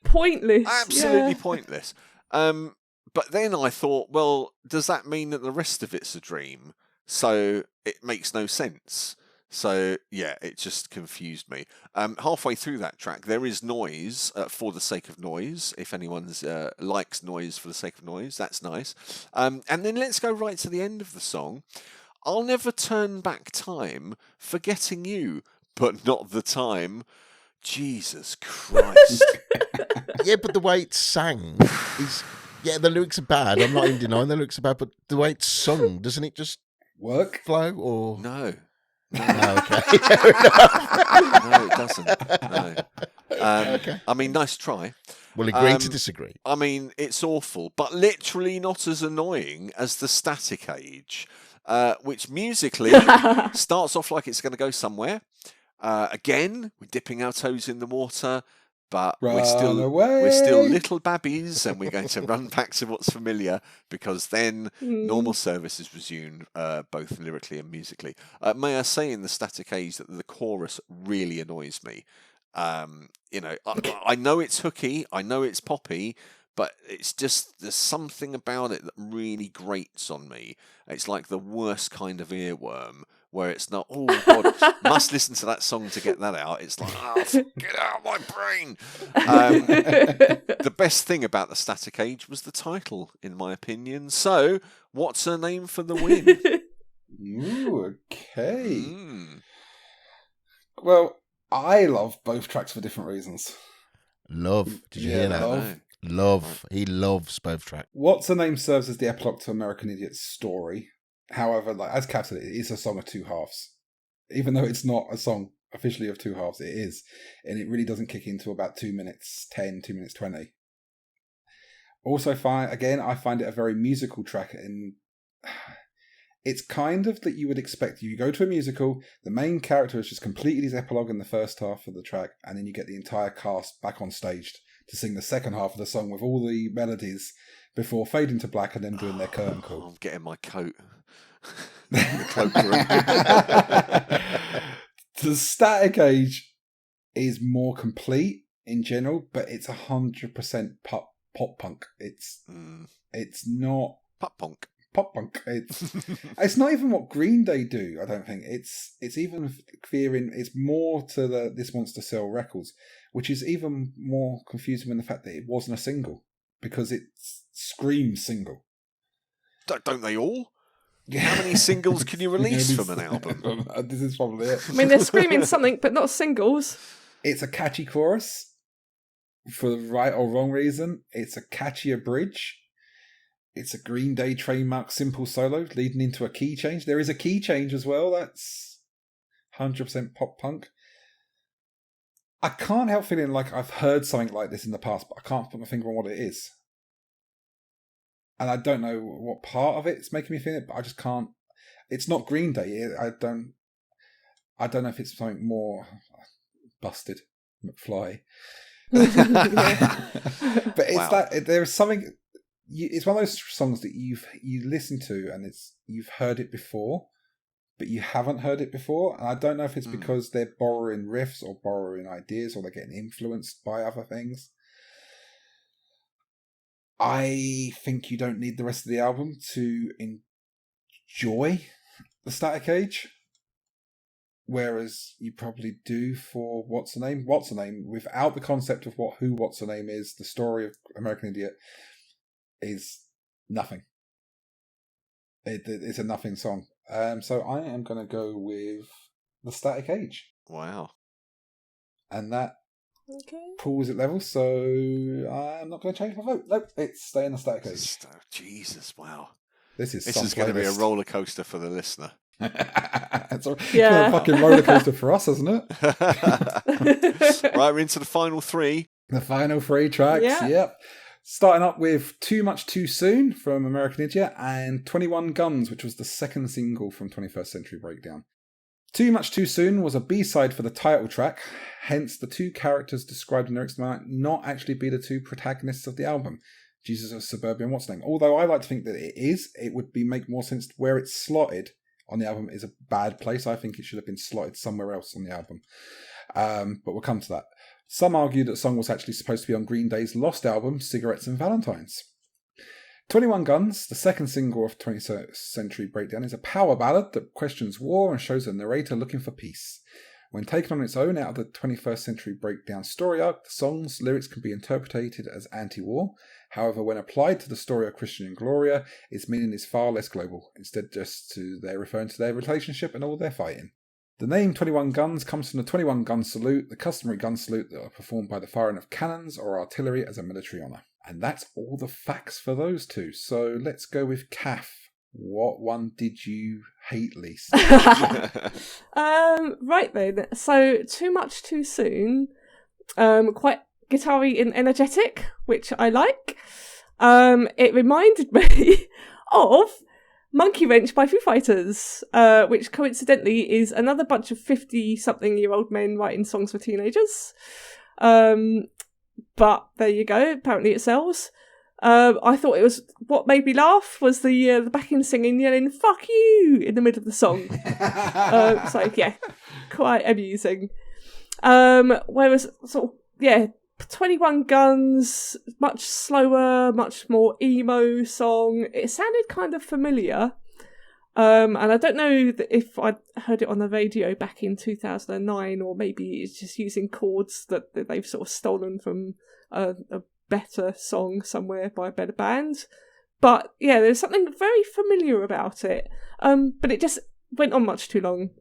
Pointless. Absolutely pointless. But then I thought, well, does that mean that the rest of it's a dream? So it makes no sense. So, yeah, it just confused me. Halfway through that track, there is noise for the sake of noise. If anyone's likes noise for the sake of noise, that's nice. And then let's go right to the end of the song. I'll never turn back time, forgetting you, but not the time. Jesus Christ. Yeah, but the way it's sang is... Yeah, the lyrics are bad. I'm not even denying the lyrics are bad, but the way it's sung, doesn't it just work? Flow or no? Okay. No, it doesn't. No. Okay. I mean, nice try. We'll agree to disagree. I mean, it's awful, but literally not as annoying as the Static Age, which musically starts off like it's going to go somewhere. Again, we're dipping our toes in the water. But we're still little babbies, and we're going to run back to what's familiar, because then normal service is resumed, both lyrically and musically. May I say in the Static Age that the chorus really annoys me. I know it's hooky, I know it's poppy, but it's just, there's something about it that really grates on me. It's like the worst kind of earworm, where it's not, oh God, must listen to that song to get that out. It's like, oh, get out of my brain. The best thing about the Static Age was the title, in my opinion. So, what's her name for the win? Ooh, okay. Well, I love both tracks for different reasons. Love. Did you hear that? Love. He loves both tracks. What's Her Name serves as the epilogue to American Idiot's story. However, like as Cath said, it is a song of two halves. Even though it's not a song officially of two halves, it is. And it really doesn't kick into about 2 minutes 10, 2 minutes 20. Also, I find it a very musical track, and it's kind of that you would expect. You go to a musical, the main character is just completed his epilogue in the first half of the track, and then you get the entire cast back on stage to sing the second half of the song with all the melodies before fading to black and then doing their curtain call. I'm getting my coat. The cloakroom. The Static Age is more complete in general, but it's 100% pop punk. It's not pop punk. Pop punk. It's not even what Green Day do. I don't think it's even fearing. It's more to this wants to sell records, which is even more confusing than the fact that it wasn't a single, because it screams single. Don't they all? How many singles can you release from an album? This is probably it. I mean, they're screaming something, but not singles. It's a catchy chorus for the right or wrong reason. It's a catchier bridge. It's a Green Day trademark simple solo leading into a key change. There is a key change as well. That's 100% pop punk. I can't help feeling like I've heard something like this in the past, but I can't put my finger on what it is. And I don't know what part of it's making me feel it, but I just can't. It's not Green Day. I don't know if it's something more busted, McFly. But it's that there's something. It's one of those songs that you listen to and you've heard it before, but you haven't heard it before. And I don't know if it's because they're borrowing riffs or borrowing ideas or they're getting influenced by other things. I think you don't need the rest of the album to enjoy the Static Age, whereas you probably do for Whatsername. Whatsername, without the concept of who Whatsername is, the story of American Idiot is nothing. It's a nothing song. So I am going to go with the Static Age. Wow. And that pulls it level, so I'm not going to change my vote. Nope, it's staying the Static Age. Jesus, wow. This is going to be a roller coaster for the listener. It's a fucking roller coaster for us, isn't it? Right, we're into the final three. The final three tracks, yep. Starting up with Too Much Too Soon from American Idiot and 21 Guns, which was the second single from 21st Century Breakdown. Too Much Too Soon was a B-side for the title track, hence the two characters described in lyrics might not actually be the two protagonists of the album, Jesus of Suburban Whatsername. Although I like to think that it is, it would make more sense where it's slotted on the album is a bad place. I think it should have been slotted somewhere else on the album. But we'll come to that. Some argue that the song was actually supposed to be on Green Day's lost album, Cigarettes and Valentines. 21 Guns, the second single of 20th Century Breakdown, is a power ballad that questions war and shows a narrator looking for peace. When taken on its own out of the 21st Century Breakdown story arc, the song's lyrics can be interpreted as anti-war. However, when applied to the story of Christian and Gloria, its meaning is far less global. Instead, they're referring to their relationship and all their fighting. The name 21 Guns comes from the 21 gun salute, the customary gun salute that are performed by the firing of cannons or artillery as a military honour. And that's all the facts for those two. So let's go with Cath. What one did you hate least? Right then. So Too Much Too Soon. Quite guitar-y and energetic, which I like. It reminded me of Monkey Wrench by Foo Fighters, which coincidentally is another bunch of 50-something-year-old men writing songs for teenagers. But there you go. Apparently it sells. I thought it was what made me laugh was the backing singing yelling "fuck you" in the middle of the song. So yeah, quite amusing. Whereas 21 Guns, much slower, much more emo song. It sounded kind of familiar. And I don't know if I heard it on the radio back in 2009, or maybe it's just using chords that they've sort of stolen from a better song somewhere by a better band. But yeah, there's something very familiar about it. But it just went on much too long.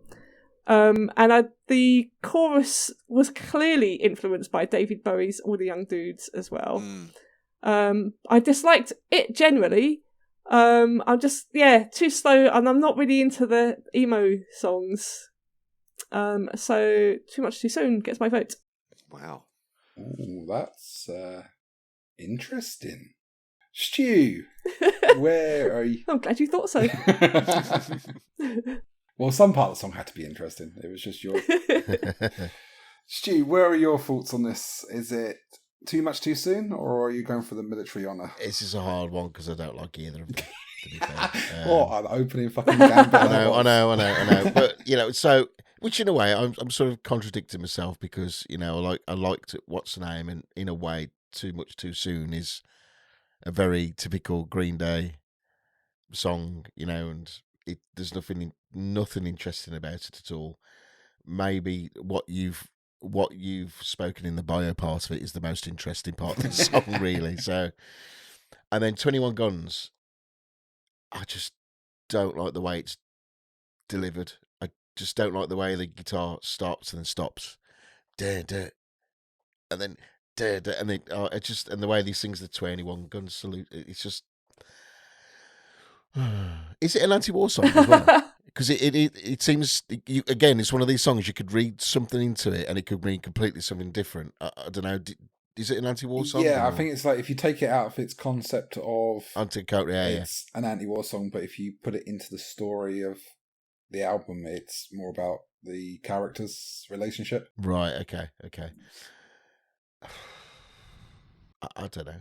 The chorus was clearly influenced by David Bowie's All the Young Dudes as well. I disliked it generally. I'm just, too slow, and I'm not really into the emo songs. So Too Much Too Soon gets my vote. Wow. Ooh, that's interesting. Stu, where are you? I'm glad you thought so. Well, some part of the song had to be interesting. It was just your... Stu, where are your thoughts on this? Is it too much too soon, or are you going for the military honour? This is a hard one because I don't like either of them, to be fair. What, an opening fucking gambit? I know. But, so, which in a way, I'm sort of contradicting myself because, I liked Whatsername, and in a way, Too Much Too Soon is a very typical Green Day song, and there's nothing interesting about it at all. Maybe what you've spoken in the bio part of it is the most interesting part of the song, really. So, and then 21 Guns, I just don't like the way it's delivered. I just don't like the way the guitar starts and then stops, and then and then and the way he sings the 21 Guns salute. It's just. Is it an anti-war song as well? Because it seems, again, it's one of these songs you could read something into it and it could mean completely something different. I don't know. Is it an anti-war song? Yeah, I think it's like if you take it out of its concept of it's an anti-war song, but if you put it into the story of the album, it's more about the characters' relationship. Right. Okay. I don't know.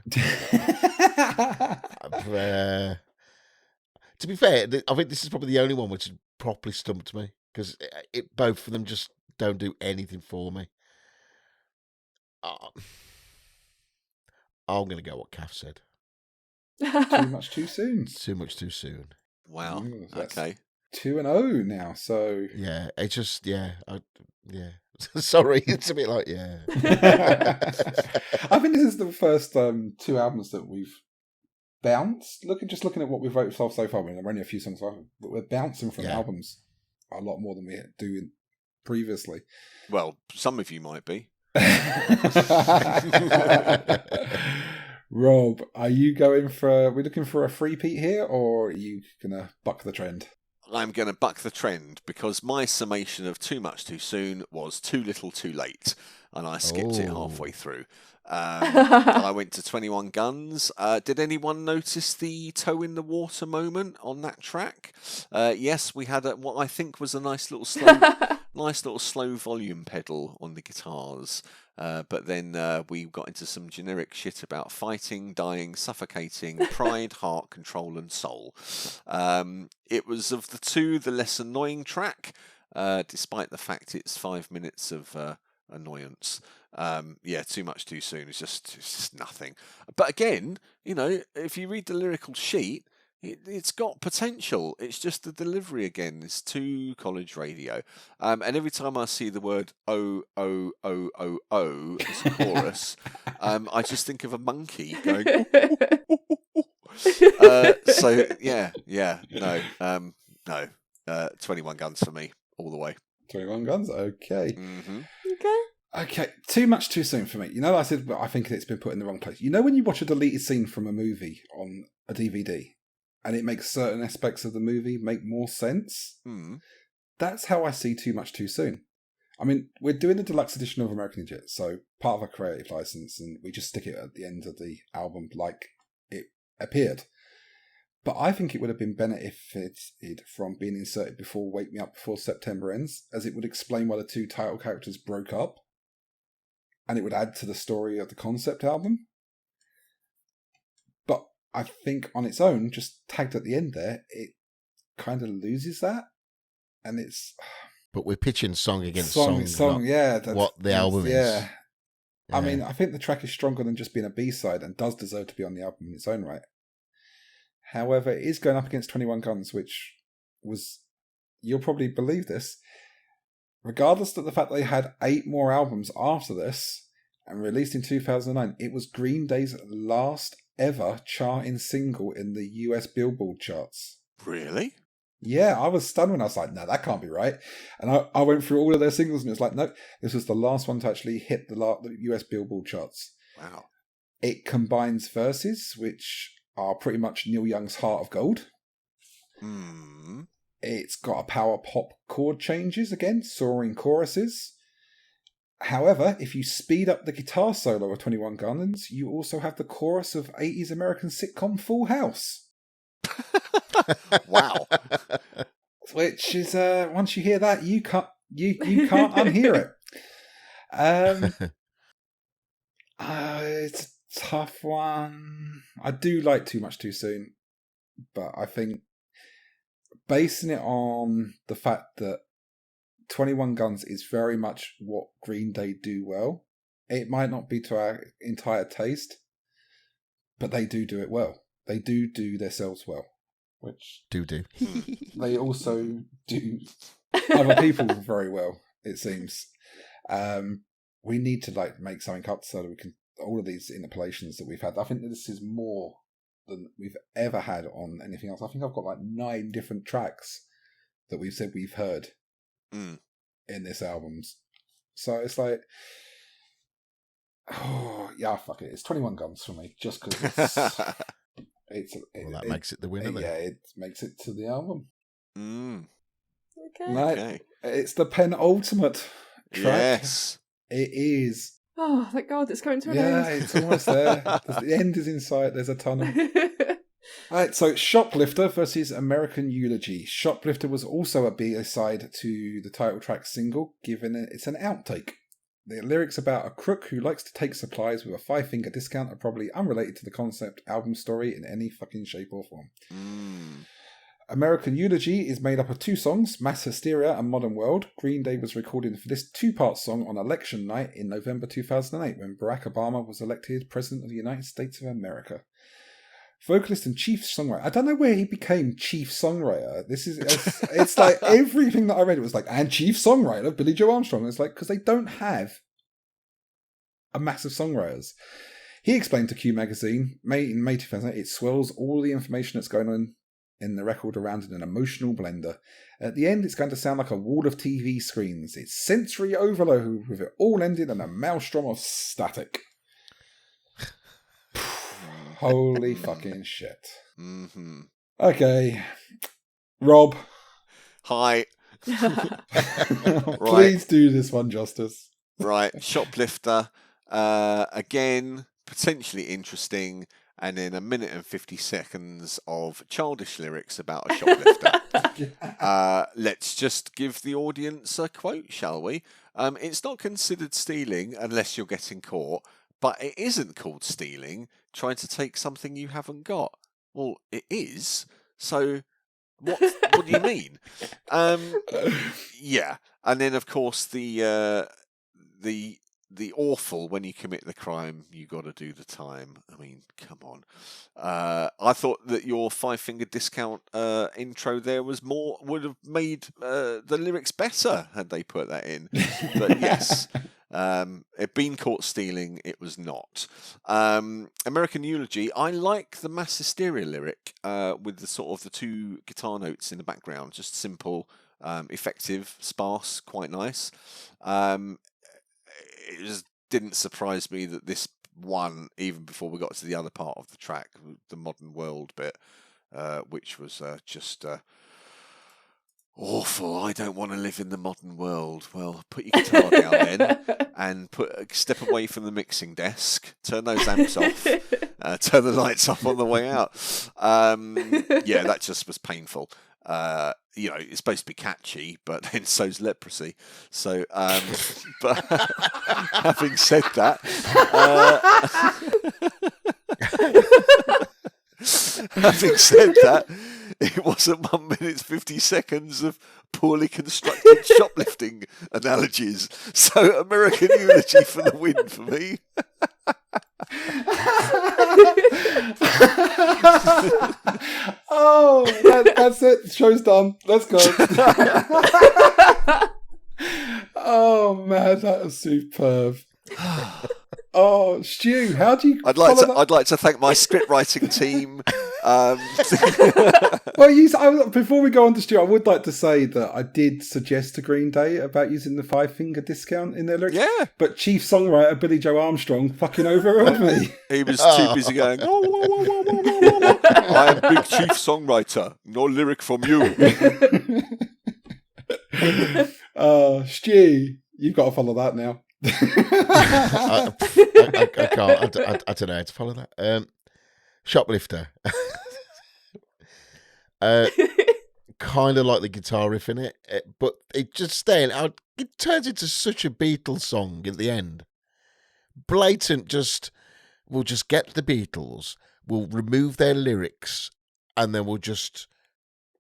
To be fair, I think this is probably the only one which has properly stumped me because both of them just don't do anything for me. I'm going to go what Cath said. Too much too soon. Too much too soon. Wow. Okay. 2-0 now. So yeah, it's just Sorry, it's a bit like I think this is the first 2 albums that we've bounced. Looking at what we've voted for so far, we're only a few songs off, but we're bouncing from albums a lot more than we do previously. Well, some of you might be. Rob, are you we're looking for a three-peat here, or are you gonna buck the trend? I'm going to buck the trend because my summation of Too Much Too Soon was Too Little Too Late, and I skipped it halfway through. I went to 21 Guns. Did anyone notice the toe in the water moment on that track? Yes, we had what I think was a nice little slow volume pedal on the guitars. But then we got into some generic shit about fighting, dying, suffocating, pride, heart, control, and soul. It was of the two the less annoying track, despite the fact it's 5 minutes of annoyance. Too Much Too Soon is just nothing. But again, if you read the lyrical sheet, it's got potential. It's just the delivery again is too college radio. And every time I see the word oh as a chorus, I just think of a monkey going. No. 21 Guns for me all the way. 21 Guns, okay. Mm-hmm. Okay, Too Much Too Soon for me. I said I think it's been put in the wrong place. When you watch a deleted scene from a movie on a DVD, and it makes certain aspects of the movie make more sense? That's how I see Too Much Too Soon. I mean, we're doing the deluxe edition of American Idiot, so part of a creative license, and we just stick it at the end of the album like it appeared. But I think it would have been benefited from being inserted before Wake Me Up Before September Ends, as it would explain why the two title characters broke up, and it would add to the story of the concept album. But I think on its own, just tagged at the end there, it kind of loses that. And it's... But we're pitching song against song, yeah. what the album is. Yeah. I mean, I think the track is stronger than just being a B-side and does deserve to be on the album in its own right. However, it is going up against 21 Guns, which was, you'll probably believe this, regardless of the fact they had 8 more albums after this and released in 2009, it was Green Day's last ever charting single in the US Billboard charts. Really? Yeah, I was stunned when I was like, no, that can't be right. And I went through all of their singles and it was like, nope, this was the last one to actually hit the US Billboard charts. Wow. It combines verses, which are pretty much Neil Young's Heart of Gold. It's got a power pop chord changes again, soaring choruses. However, if you speed up the guitar solo of 21 Guns, you also have the chorus of 80s American sitcom Full House. Wow. Which is, once you hear that, you can't unhear it. It's a tough one. I do like Too Much Too Soon, but I think basing it on the fact that 21 Guns is very much what Green Day do well, it might not be to our entire taste, but they do it well. They do themselves well, which do. They also do other people very well, it seems. We need to make something up so that we can, all of these interpolations that we've had, I think that this is more than we've ever had on anything else. I think I've got 9 different tracks that we've said we've heard in this album. So it's like, oh yeah, fuck it. It's 21 Guns for me, just because that makes it the winner. Yeah, it makes it to the album. Okay. It's the penultimate track. Yes. It is. Oh, thank God, it's coming to an end. Yeah, it's almost there. The end is in sight. There's a tunnel. Alright, so Shoplifter versus American Eulogy. Shoplifter was also a B-side to the title track single, given it's an outtake. The lyrics about a crook who likes to take supplies with a 5-finger discount are probably unrelated to the concept album story in any fucking shape or form. American Eulogy is made up of 2 songs, Mass Hysteria and Modern World. Green Day was recording for this 2-part song on election night in November 2008 when Barack Obama was elected President of the United States of America. Vocalist and chief songwriter. I don't know where he became chief songwriter. It's like everything that I read, it was like, and chief songwriter, Billy Joe Armstrong. It's like, because they don't have a massive songwriters. He explained to Q Magazine, in May 2008, it swirls all the information that's going on in the record around in an emotional blender. At the end, it's going to sound like a wall of TV screens. It's sensory overload with it all ending in a maelstrom of static. Holy fucking shit. Okay. Rob. Hi. Please do this one justice. Right. Shoplifter. Again, potentially interesting. And then 1 minute and 50 seconds of childish lyrics about a shoplifter. Let's just give the audience a quote, shall we? It's not considered stealing unless you're getting caught, but it isn't called stealing, trying to take something you haven't got. Well, it is. So what do you mean? Yeah. And then, of course, the awful, when you commit the crime, you got to do the time. I mean, come on. I thought that your 5-finger discount intro there would have made the lyrics better had they put that in. But yes, it been caught stealing, it was not. American Eulogy, I like the Mass Hysteria lyric with the sort of the 2 guitar notes in the background, just simple, effective, sparse, quite nice. It just didn't surprise me that this won even before we got to the other part of the track, the Modern World bit, which was just awful. I don't want to live in the modern world. Well, put your guitar down then and step away from the mixing desk, turn those amps off, turn the lights off on the way out. Yeah, that just was painful. It's supposed to be catchy, but then so's Leprosy. So, but having said that, it wasn't 1 minute 50 seconds of poorly constructed shoplifting analogies. So American Eulogy for the win for me. Oh, that's it. Show's done. Let's go. Oh man, that was superb. Oh, Stu, how do you? I'd like to thank my script writing team. Well, before we go on to Stu, I would like to say that I did suggest to Green Day about using the 5-finger discount in their lyrics. Yeah, but chief songwriter Billy Joe Armstrong fucking overruled me. He was too busy going. I am big chief songwriter. No lyric from you. Stu, you've got to follow that now. I can't. I don't know how to follow that. Shoplifter. Kind of like the guitar riff in it, but it just it turns into such a Beatles song at the end. Blatant, we'll just get the Beatles, we'll remove their lyrics, and then we'll just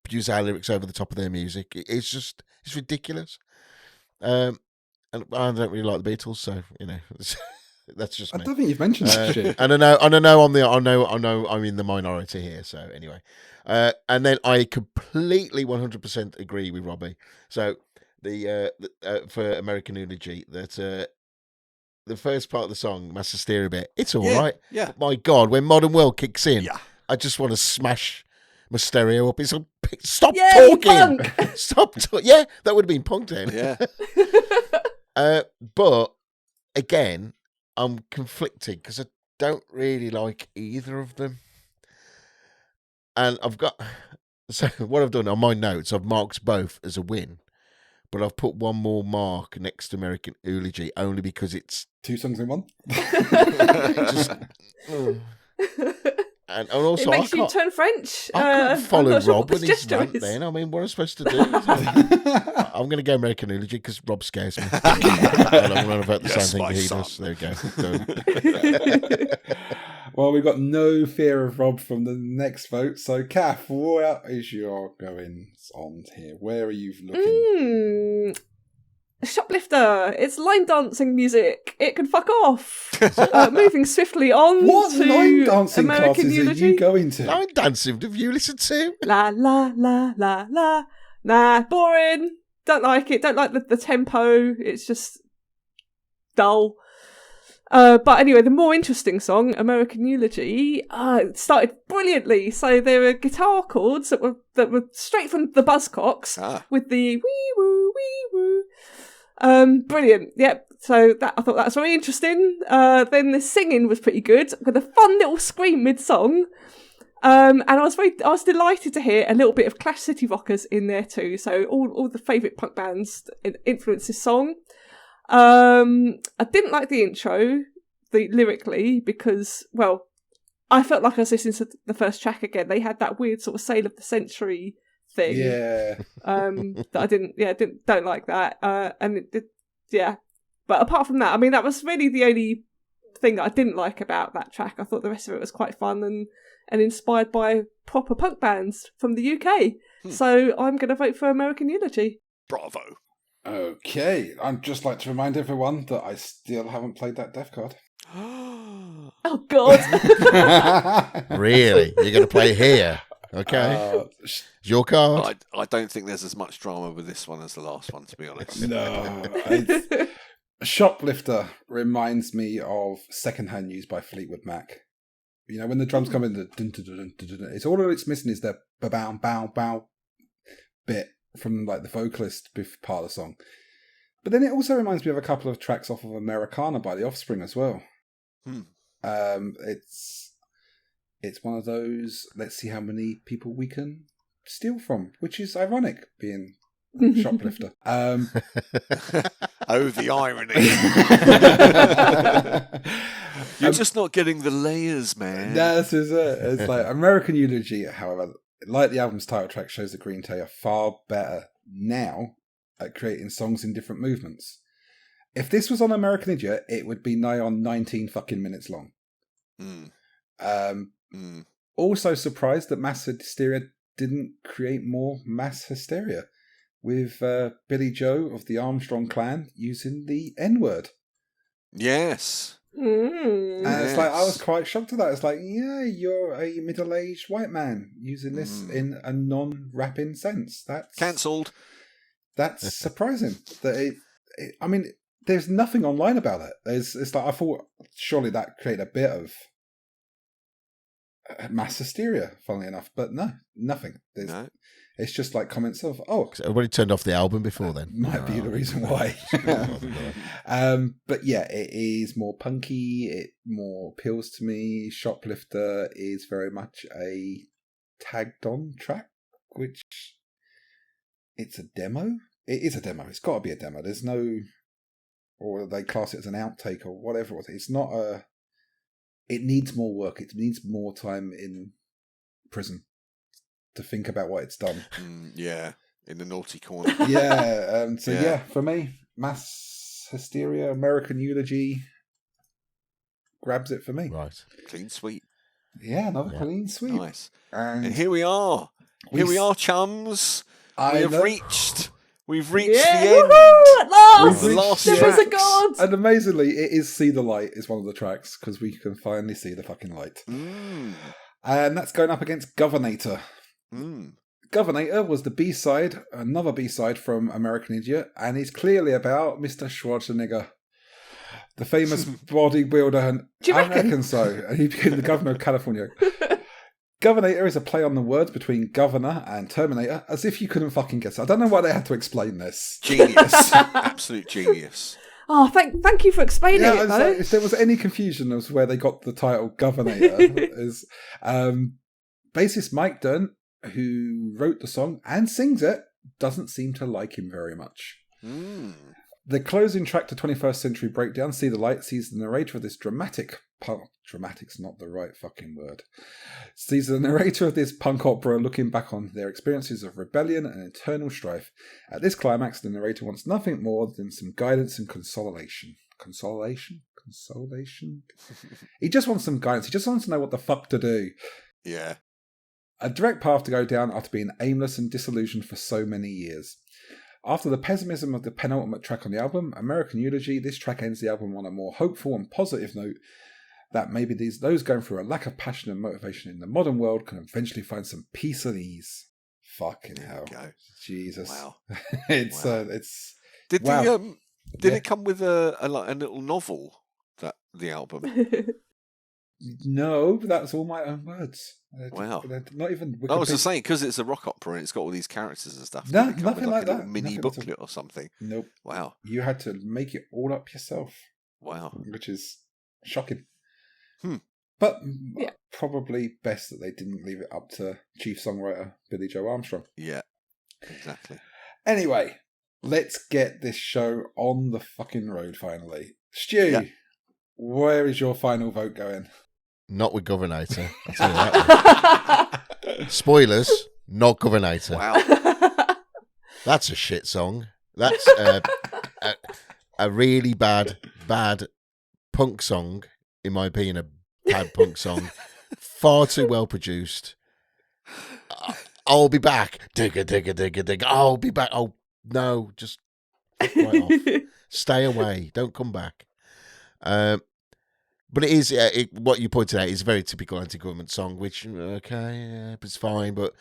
use our lyrics over the top of their music. It's ridiculous. And I don't really like the Beatles, so that's just me. I don't think you've mentioned that shit. And I know I'm in the minority here. So anyway, and then I completely 100% agree with Robbie. So for American Eulogy, that the first part of the song, Mass Hysteria bit, it's all right. Yeah. But my God, when Modern World kicks in, Yeah. I just want to smash my stereo up. It's stop Yay, talking. punk! Stop. Yeah, that would have been punk then. Yeah. But again, I'm conflicted because I don't really like either of them. And so what I've done on my notes, I've marked both as a win, but I've put one more mark next to American Eulogy only because it's 2 songs in one. And also, it makes you turn French. I can't follow Rob with his gesture rant is. then. I mean, what am I supposed to do? I'm going to go American Eulogy because Rob scares me. And I'm running about the same thing he does. There we go. Well, we've got no fear of Rob from the next vote. So, Cath, what is your goings on here? Where are you looking? Shoplifter. It's line dancing music. It can fuck off. Moving swiftly on. What to line dancing American classes Eulogy. are you going to? Line dancing, have you listened to? La la la la la. Nah, boring. Don't like it. Don't like the tempo. It's just dull. But anyway, the more interesting song, American Eulogy, started brilliantly. So there were guitar chords that were straight from the Buzzcocks with the wee woo wee woo. Brilliant. Yep. So I thought that was very interesting. Then the singing was pretty good with a fun little scream mid-song. And I was delighted to hear a little bit of Clash City Rockers in there too. So all the favourite punk bands influenced this song. I didn't like the intro, lyrically, because, well, I felt like I was listening to the first track again. They had that weird sort of Sale of the Century thing. Yeah. That I don't like that. But apart from that, I mean, that was really the only thing that I didn't like about that track. I thought the rest of it was quite fun and inspired by proper punk bands from the UK. So I'm going to vote for American Eulogy. Bravo. Okay. I'd just like to remind everyone that I still haven't played that Death card. Oh, God. Really? You're going to play here? Okay. Your card? I don't think there's as much drama with this one as the last one, to be honest. No. Shoplifter reminds me of Secondhand News by Fleetwood Mac. You know, when the drums come in, it's all it's missing is the bow bow bow bit from like the vocalist part of the song. But then it also reminds me of a couple of tracks off of Americana by The Offspring as well. It's one of those, let's see how many people we can steal from, which is ironic, being Shoplifter. Oh, the irony. You're just not getting the layers, man. This is it. It's like American Eulogy, however, like the album's title track shows, that Green Day are far better now at creating songs in different movements. If this was on American Idiot, it would be nigh on 19 fucking minutes long. Also surprised that Mass Hysteria didn't create more mass hysteria. with Billy Joe of the Armstrong clan using the N-word. Yes. Mm. And it's like, I was quite shocked at that. It's like, yeah, you're a middle-aged white man using this in a non-rapping sense. That's Cancelled. That's surprising. That I mean, there's nothing online about it. It's like, I thought surely that created a bit of mass hysteria, funnily enough, but no, nothing. No. It's just like comments of, oh, Everybody turned off the album before then. might be the reason why. But yeah, it is more punky. It more appeals to me. Shoplifter is very much a tagged on track, which it's a demo. It is a demo. It's got to be a demo. There's no, or they class it as an outtake or whatever it was. It's not a. It needs more work. It needs more time in prison to think about what it's done. Yeah, in the naughty corner. Yeah. Yeah, for me, mass hysteria, American Eulogy grabs it for me. Right. Clean sweep. Yeah, another clean sweep. Nice. And here we are. Here we are, chums. We've reached Yeah, the end. woohoo, at last! The last There was a tracks. god! And amazingly, it is See the Light is one of the tracks because we can finally see the fucking light. Mm. And that's going up against Governator. Mm. Governator was the B-side, another B-side from American Idiot, and is clearly about Mr. Schwarzenegger, the famous bodybuilder. And Do you I reckon? reckon so. And he became the governor of California. Governator is a play on the words between governor and Terminator, as if you couldn't fucking guess. I don't know why they had to explain this. Genius. Absolute genius. Oh, thank you for explaining it, It's though. like, if there was any confusion as where they got the title Governator, is bassist Mike Dern, who wrote the song and sings it, doesn't seem to like him very much. Mm. The closing track to 21st Century Breakdown, See the Light, sees the narrator of this dramatic's not the right fucking word. Sees the narrator of this punk opera looking back on their experiences of rebellion and eternal strife. At this climax, the narrator wants nothing more than some guidance and consolation. Consolation? He just wants some guidance. He just wants to know what the fuck to do. Yeah. A direct path to go down after being aimless and disillusioned for so many years. After the pessimism of the penultimate track on the album, American Eulogy, this track ends the album on a more hopeful and positive note that maybe those going through a lack of passion and motivation in the modern world can eventually find some peace and ease. Fucking hell. Go. Jesus. Wow. It's Wow. Did it come with a little novel, the album? No, but that's all my own words. Wow. Not even I was Wikipedia. just saying, because it's a rock opera and it's got all these characters and stuff. No, did it come with nothing like a little that. mini Nothing at all. booklet or something. Nope. Wow. You had to make it all up yourself. Wow. Which is shocking. Hmm. But Yeah. probably best that they didn't leave it up to chief songwriter Billy Joe Armstrong. Yeah. Exactly. Anyway, let's get this show on the fucking road finally. Stu, Yeah. where is your final vote going? Not with Governator. I'll tell you that. Spoilers, not Governator. Wow. That's a shit song. That's a really bad punk song, in my opinion, a bad punk song. Far too well produced. I'll be back. Digga, digga, digga, digga. I'll be back. Oh, no, just fuck right off. Stay away. Don't come back. But it is, what you pointed out is a very typical anti-government song, which, it's fine. But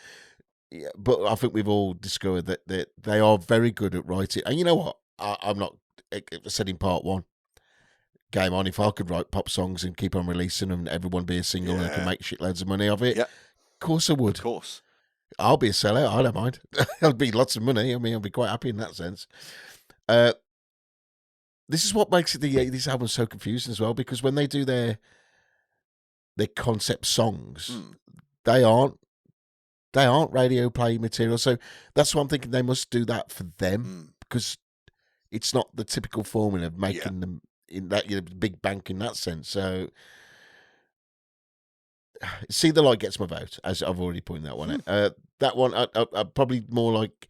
I think we've all discovered that they are very good at writing. And you know what? I'm not, I said in part one, game on, if I could write pop songs and keep on releasing them and everyone be a single and I can make shitloads of money of it, Yeah. Of course I would. Of course. I'll be a sellout. I don't mind. There'll be lots of money. I mean, I'll be quite happy in that sense. This is what makes this album so confusing as well, because when they do their concept songs, they aren't radio play material. So that's why I'm thinking they must do that for them, because it's not the typical formula of making them in that big bank in that sense. So See the Light gets my vote, as I've already pointed that one out. That one, I probably more like,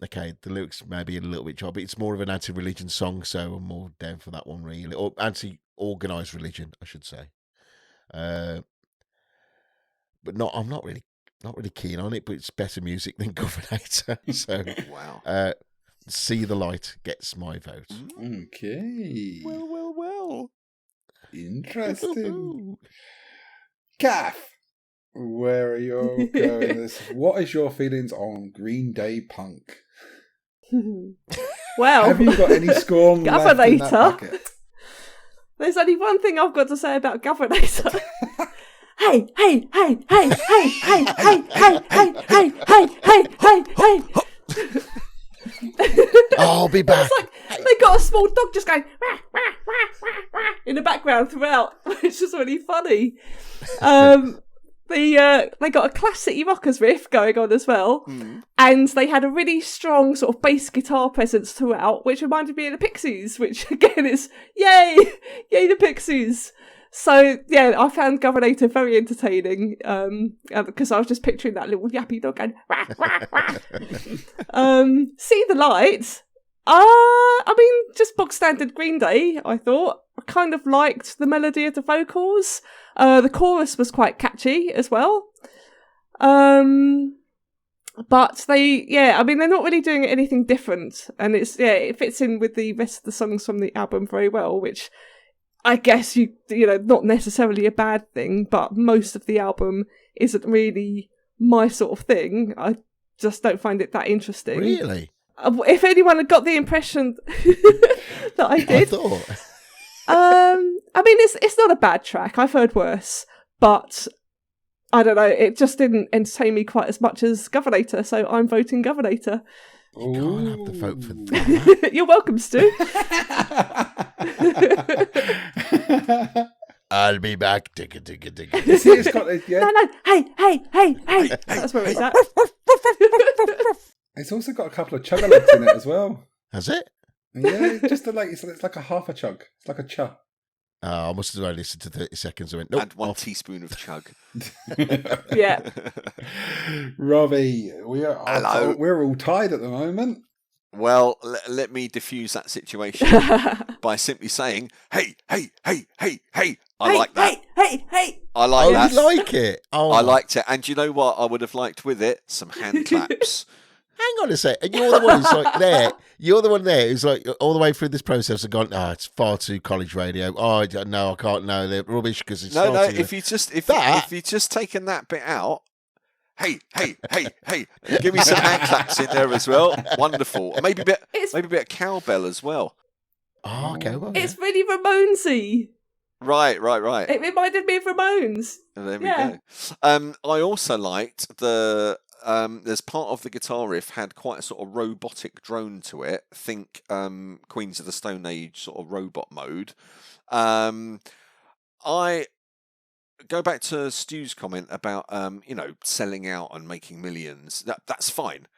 okay, the lyrics may be a little bit choppy. It's more of an anti-religion song, so I'm more down for that one, really. Or anti-organised religion, I should say. But I'm not really not really keen on it, but it's better music than Governator. So, Wow. See the Light gets my vote. Okay. Well. Interesting. Cath, where are you going? What is your feelings on Green Day punk? Well, Have you got any scorn left in that Governator. bucket? There's only one thing I've got to say about Governator. Hey, hey, hey, hey, hey, hey, hey, hey, hey, hey, hey, hey, hey, hey. I'll be back. It's like they got a small dog just going "Wah, wah, wah, wah, wah," in the background throughout, which is really funny. They got a classic rockers riff going on as well, and they had a really strong sort of bass guitar presence throughout, which reminded me of the Pixies, which again is yay the Pixies. So yeah, I found Governator very entertaining because I was just picturing that little yappy dog going "Wah, wah, wah." See the Light. I mean, just bog standard Green Day, I thought. I kind of liked the melody of the vocals. The chorus was quite catchy as well. But they're not really doing anything different. And it fits in with the rest of the songs from the album very well, which I guess not necessarily a bad thing, but most of the album isn't really my sort of thing. I just don't find it that interesting. Really? If anyone had got the impression that I did, I thought. I mean, it's not a bad track. I've heard worse, but I don't know. It just didn't entertain me quite as much as Governator, so I'm voting Governator. You can't have the vote for that. You're welcome, Stu. I'll be back. Digga, digga, digga. See, it's got, No. Hey. That's where it's at. It's also got a couple of chug-a-legs in it as well. Has it? Yeah, it's like a half a chug. It's like a chug. I must have only listened to 30 seconds. I went, nope. And 1 teaspoon of chug. Yeah. Robbie, Hello. we're all tied at the moment. Well, let me diffuse that situation by simply saying, hey. I like that. Hey. I like that. You like it? Oh, I liked it. And you know what I would have liked with it? Some hand claps. hang on a sec. And you're the one who's like there. You're the one there who's like all the way through this process and gone, it's far too college radio. Oh, no, I can't know. They're rubbish because it's No. starting If you just taken that bit out, hey, give me some hand claps in there as well. Wonderful. Maybe a bit of cowbell as well. Oh, okay. Well, It's really Ramonesy. Right. It reminded me of Ramones. There we go. I also liked there's part of the guitar riff had quite a sort of robotic drone to it. Think Queens of the Stone Age sort of robot mode. I go back to Stu's comment about selling out and making millions. That's fine.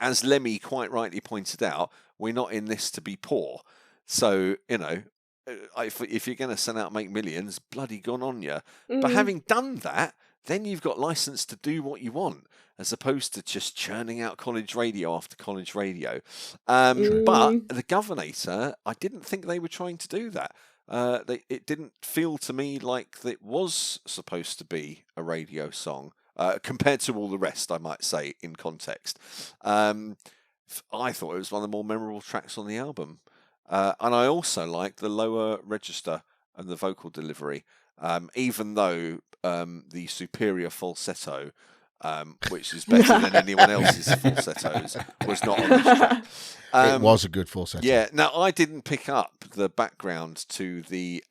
As Lemmy quite rightly pointed out, we're not in this to be poor. So if you're going to sell out and make millions, bloody gone on you. But having done that, then you've got license to do what you want, as opposed to just churning out college radio after college radio. But the Governator, I didn't think they were trying to do that. It didn't feel to me like it was supposed to be a radio song, compared to all the rest, I might say, in context. I thought it was one of the more memorable tracks on the album. And I also liked the lower register and the vocal delivery, even though the superior falsetto, which is better than anyone else's falsettos, was not on this track. it was a good falsetto. Yeah. Now, I didn't pick up the background to the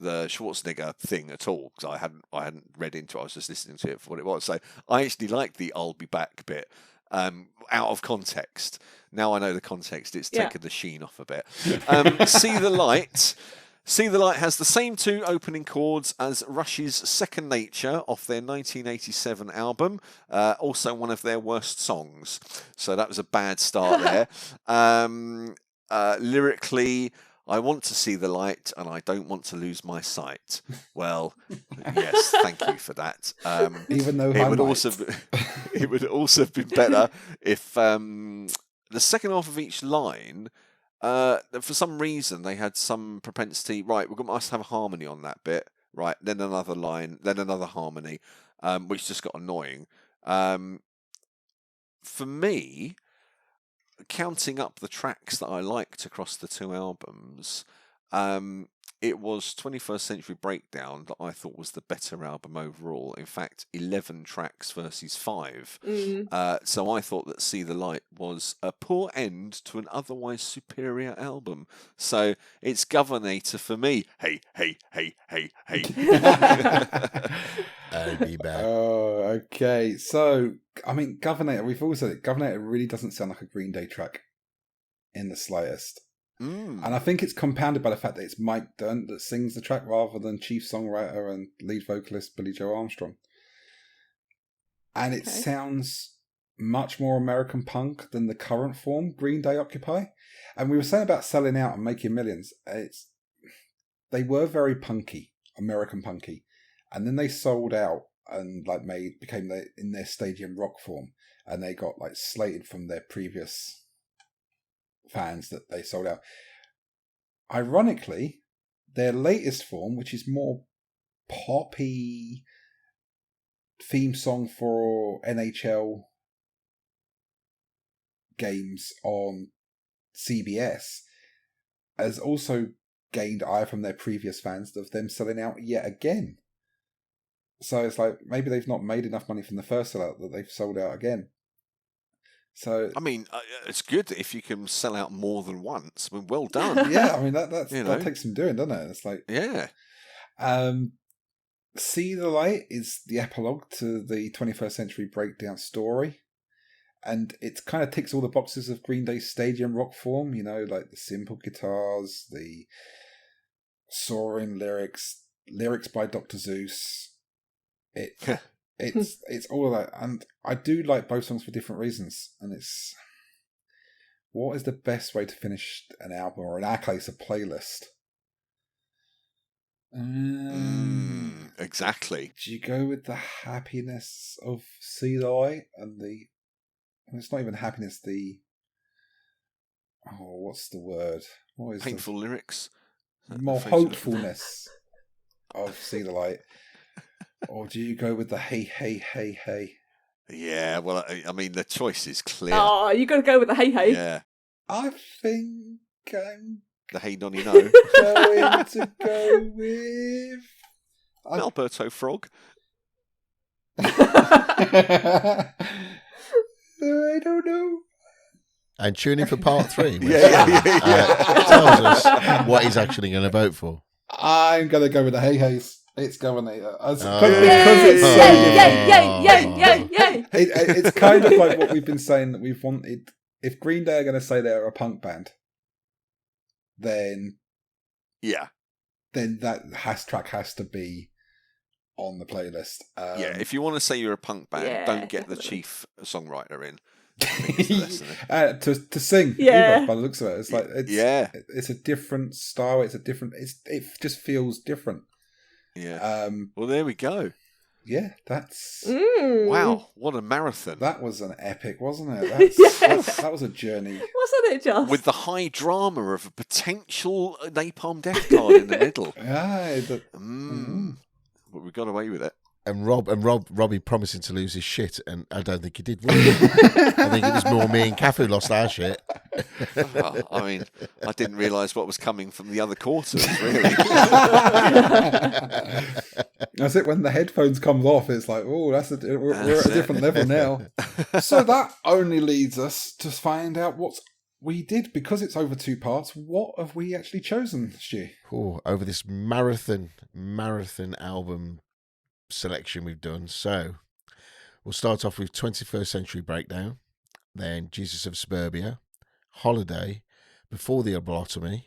Schwarzenegger thing at all, because I hadn't read into it. I was just listening to it for what it was. So I actually liked the "I'll be back" bit. Out of context. Now I know the context, it's taken the sheen off a bit. See the Light. See the Light has the same two opening chords as Rush's Second Nature off their 1987 album. Also one of their worst songs. So that was a bad start there. Lyrically, I want to see the light and I don't want to lose my sight. Well, yes, thank you for that. Even though it would also have been better if the second half of each line, for some reason, they had some propensity. Right, we must have a harmony on that bit. right? Then another line, then another harmony, which just got annoying. For me, counting up the tracks that I liked across the two albums, it was 21st Century Breakdown that I thought was the better album overall. In fact, 11 tracks versus 5. So I thought that See the Light was a poor end to an otherwise superior album. So it's Governator for me. Hey, hey, hey, hey, hey. I'll be back. Oh, okay. So, I mean, Governator, we've all said it. Governator really doesn't sound like a Green Day track in the slightest. And I think it's compounded by the fact that it's Mike Dirnt that sings the track rather than chief songwriter and lead vocalist Billy Joe Armstrong. And it sounds much more American punk than the current form Green Day occupy. And we were saying about selling out and making millions. They were very punky, American punky. And then they sold out and became in their stadium rock form. And they got slated from their previous fans that they sold out. Ironically, their latest form, which is more poppy theme song for NHL games on CBS, has also gained ire from their previous fans of them selling out yet again. So it's like maybe they've not made enough money from the first sellout that they've sold out again. So I mean, it's good if you can sell out more than once. I mean, well done. Yeah, I mean that takes some doing, doesn't it? It's like See the Light is the epilogue to the 21st Century Breakdown story, and it kind of ticks all the boxes of Green Day's stadium rock form. Like the simple guitars, the soaring lyrics by Dr. Zeus. It's all of that, and I do like both songs for different reasons. And it's what is the best way to finish an album, or in our case, a playlist? Exactly. Do you go with the happiness of See the Light and it's not even happiness. What's the word? What is painful lyrics? More hopefulness of See the Light. Or do you go with the hey, hey, hey, hey? Yeah, well, I mean, the choice is clear. Oh, you got to go with the hey, hey. Yeah. I think I'm the hey, nonny, no. going to go with Alberto Frog. I don't know. And tune in for part 3. Which, Yeah. tells us what he's actually going to vote for. I'm going to go with the hey, heys. It's Governator. Because it's kind of like what we've been saying that we've wanted. If Green Day are going to say they're a punk band, then that track has to be on the playlist. If you want to say you're a punk band, don't get the chief songwriter in. To sing, Viva, by the looks of it, it's like it's a different style. It just feels different. Yeah. Well, there we go. Yeah, that's wow. What a marathon! That was an epic, wasn't it? That was a journey, wasn't it? Just with the high drama of a potential Napalm Death Card in the middle. But we got away with it. And Robbie promising to lose his shit, and I don't think he did. Really. I think it was more me and Cath who lost our shit. Well, I mean, I didn't realise what was coming from the other quarters, really. That's it. When the headphones comes off, it's like, oh, we're at a different level now. So that only leads us to find out what we did, because it's over 2 parts. What have we actually chosen, Stu? Over this marathon album selection we've done. So we'll start off with 21st Century Breakdown, then Jesus of Suburbia, Holiday, Before the Lobotomy,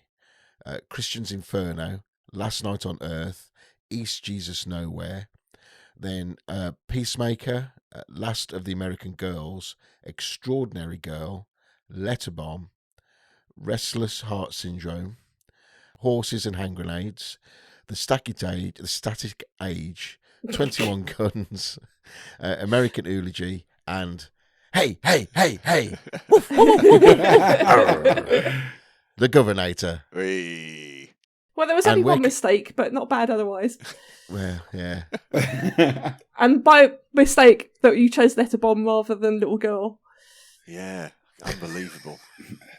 Christian's Inferno, Last Night on Earth, East Jesus Nowhere, then Peacemaker, Last of the American Girls, Extraordinary Girl, Letterbomb, Restless Heart Syndrome, Horses and Handgrenades, The Static Age, 21 Guns, American Eulogy, and Hey, Hey, Hey, Hey, The Governator. Well, Well, there was only one mistake, but not bad otherwise. Well, yeah. And by mistake, that you chose Letterbomb rather than Little Girl. Yeah, unbelievable.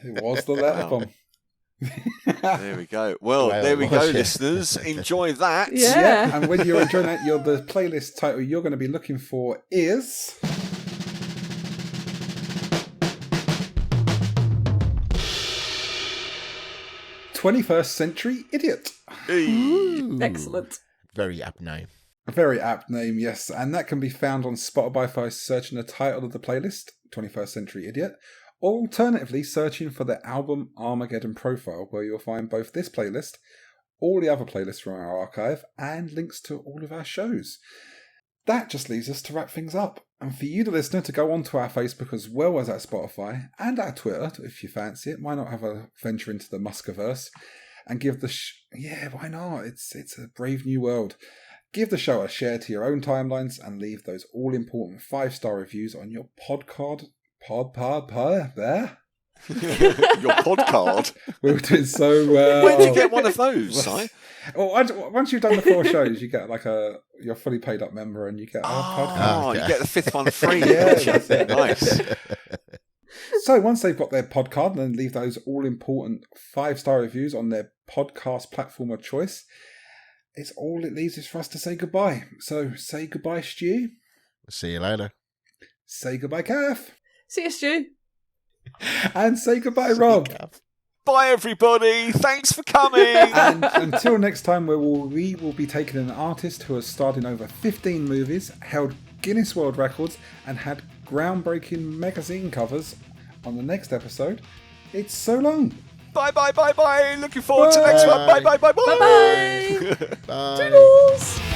It was the Letterbomb. There we go. Well, there we go, listeners. Enjoy that. Yeah. And when you're enjoying that, the playlist title you're going to be looking for is... 21st Century Idiot. Ooh. Excellent. Very apt name. A very apt name, yes. And that can be found on Spotify by searching the title of the playlist, 21st Century Idiot, or alternatively searching for the album Armageddon profile, where you'll find both this playlist, all the other playlists from our archive, and links to all of our shows. That just leaves us to wrap things up. And for you, the listener, to go onto our Facebook as well as our Spotify and our Twitter, if you fancy it. Why not have a venture into the Muskaverse and give the... yeah, why not? It's a brave new world. Give the show a share to your own timelines and leave those all-important 5-star reviews on your podcast. There? Your podcast? We were doing so well. Where did you get one of those, Si? Well, once you've done the 4 shows, you get like you're a fully paid up member and you get our podcast. Oh, you get the 5th one free. Yeah, that's it. Nice. So once they've got their podcast, then leave those all-important 5-star reviews on their podcast platform of choice. It's all it leaves is for us to say goodbye. So say goodbye, Stu. See you later. Say goodbye, Cath. See you, Stu. And say goodbye, Rob. Bye, everybody. Thanks for coming. And until next time, we will be taking an artist who has starred in over 15 movies, held Guinness World Records, and had groundbreaking magazine covers on the next episode. It's so long. Bye, bye, bye, bye. Looking forward to next one. Bye, bye, bye, bye. Bye-bye. Bye. Toodles.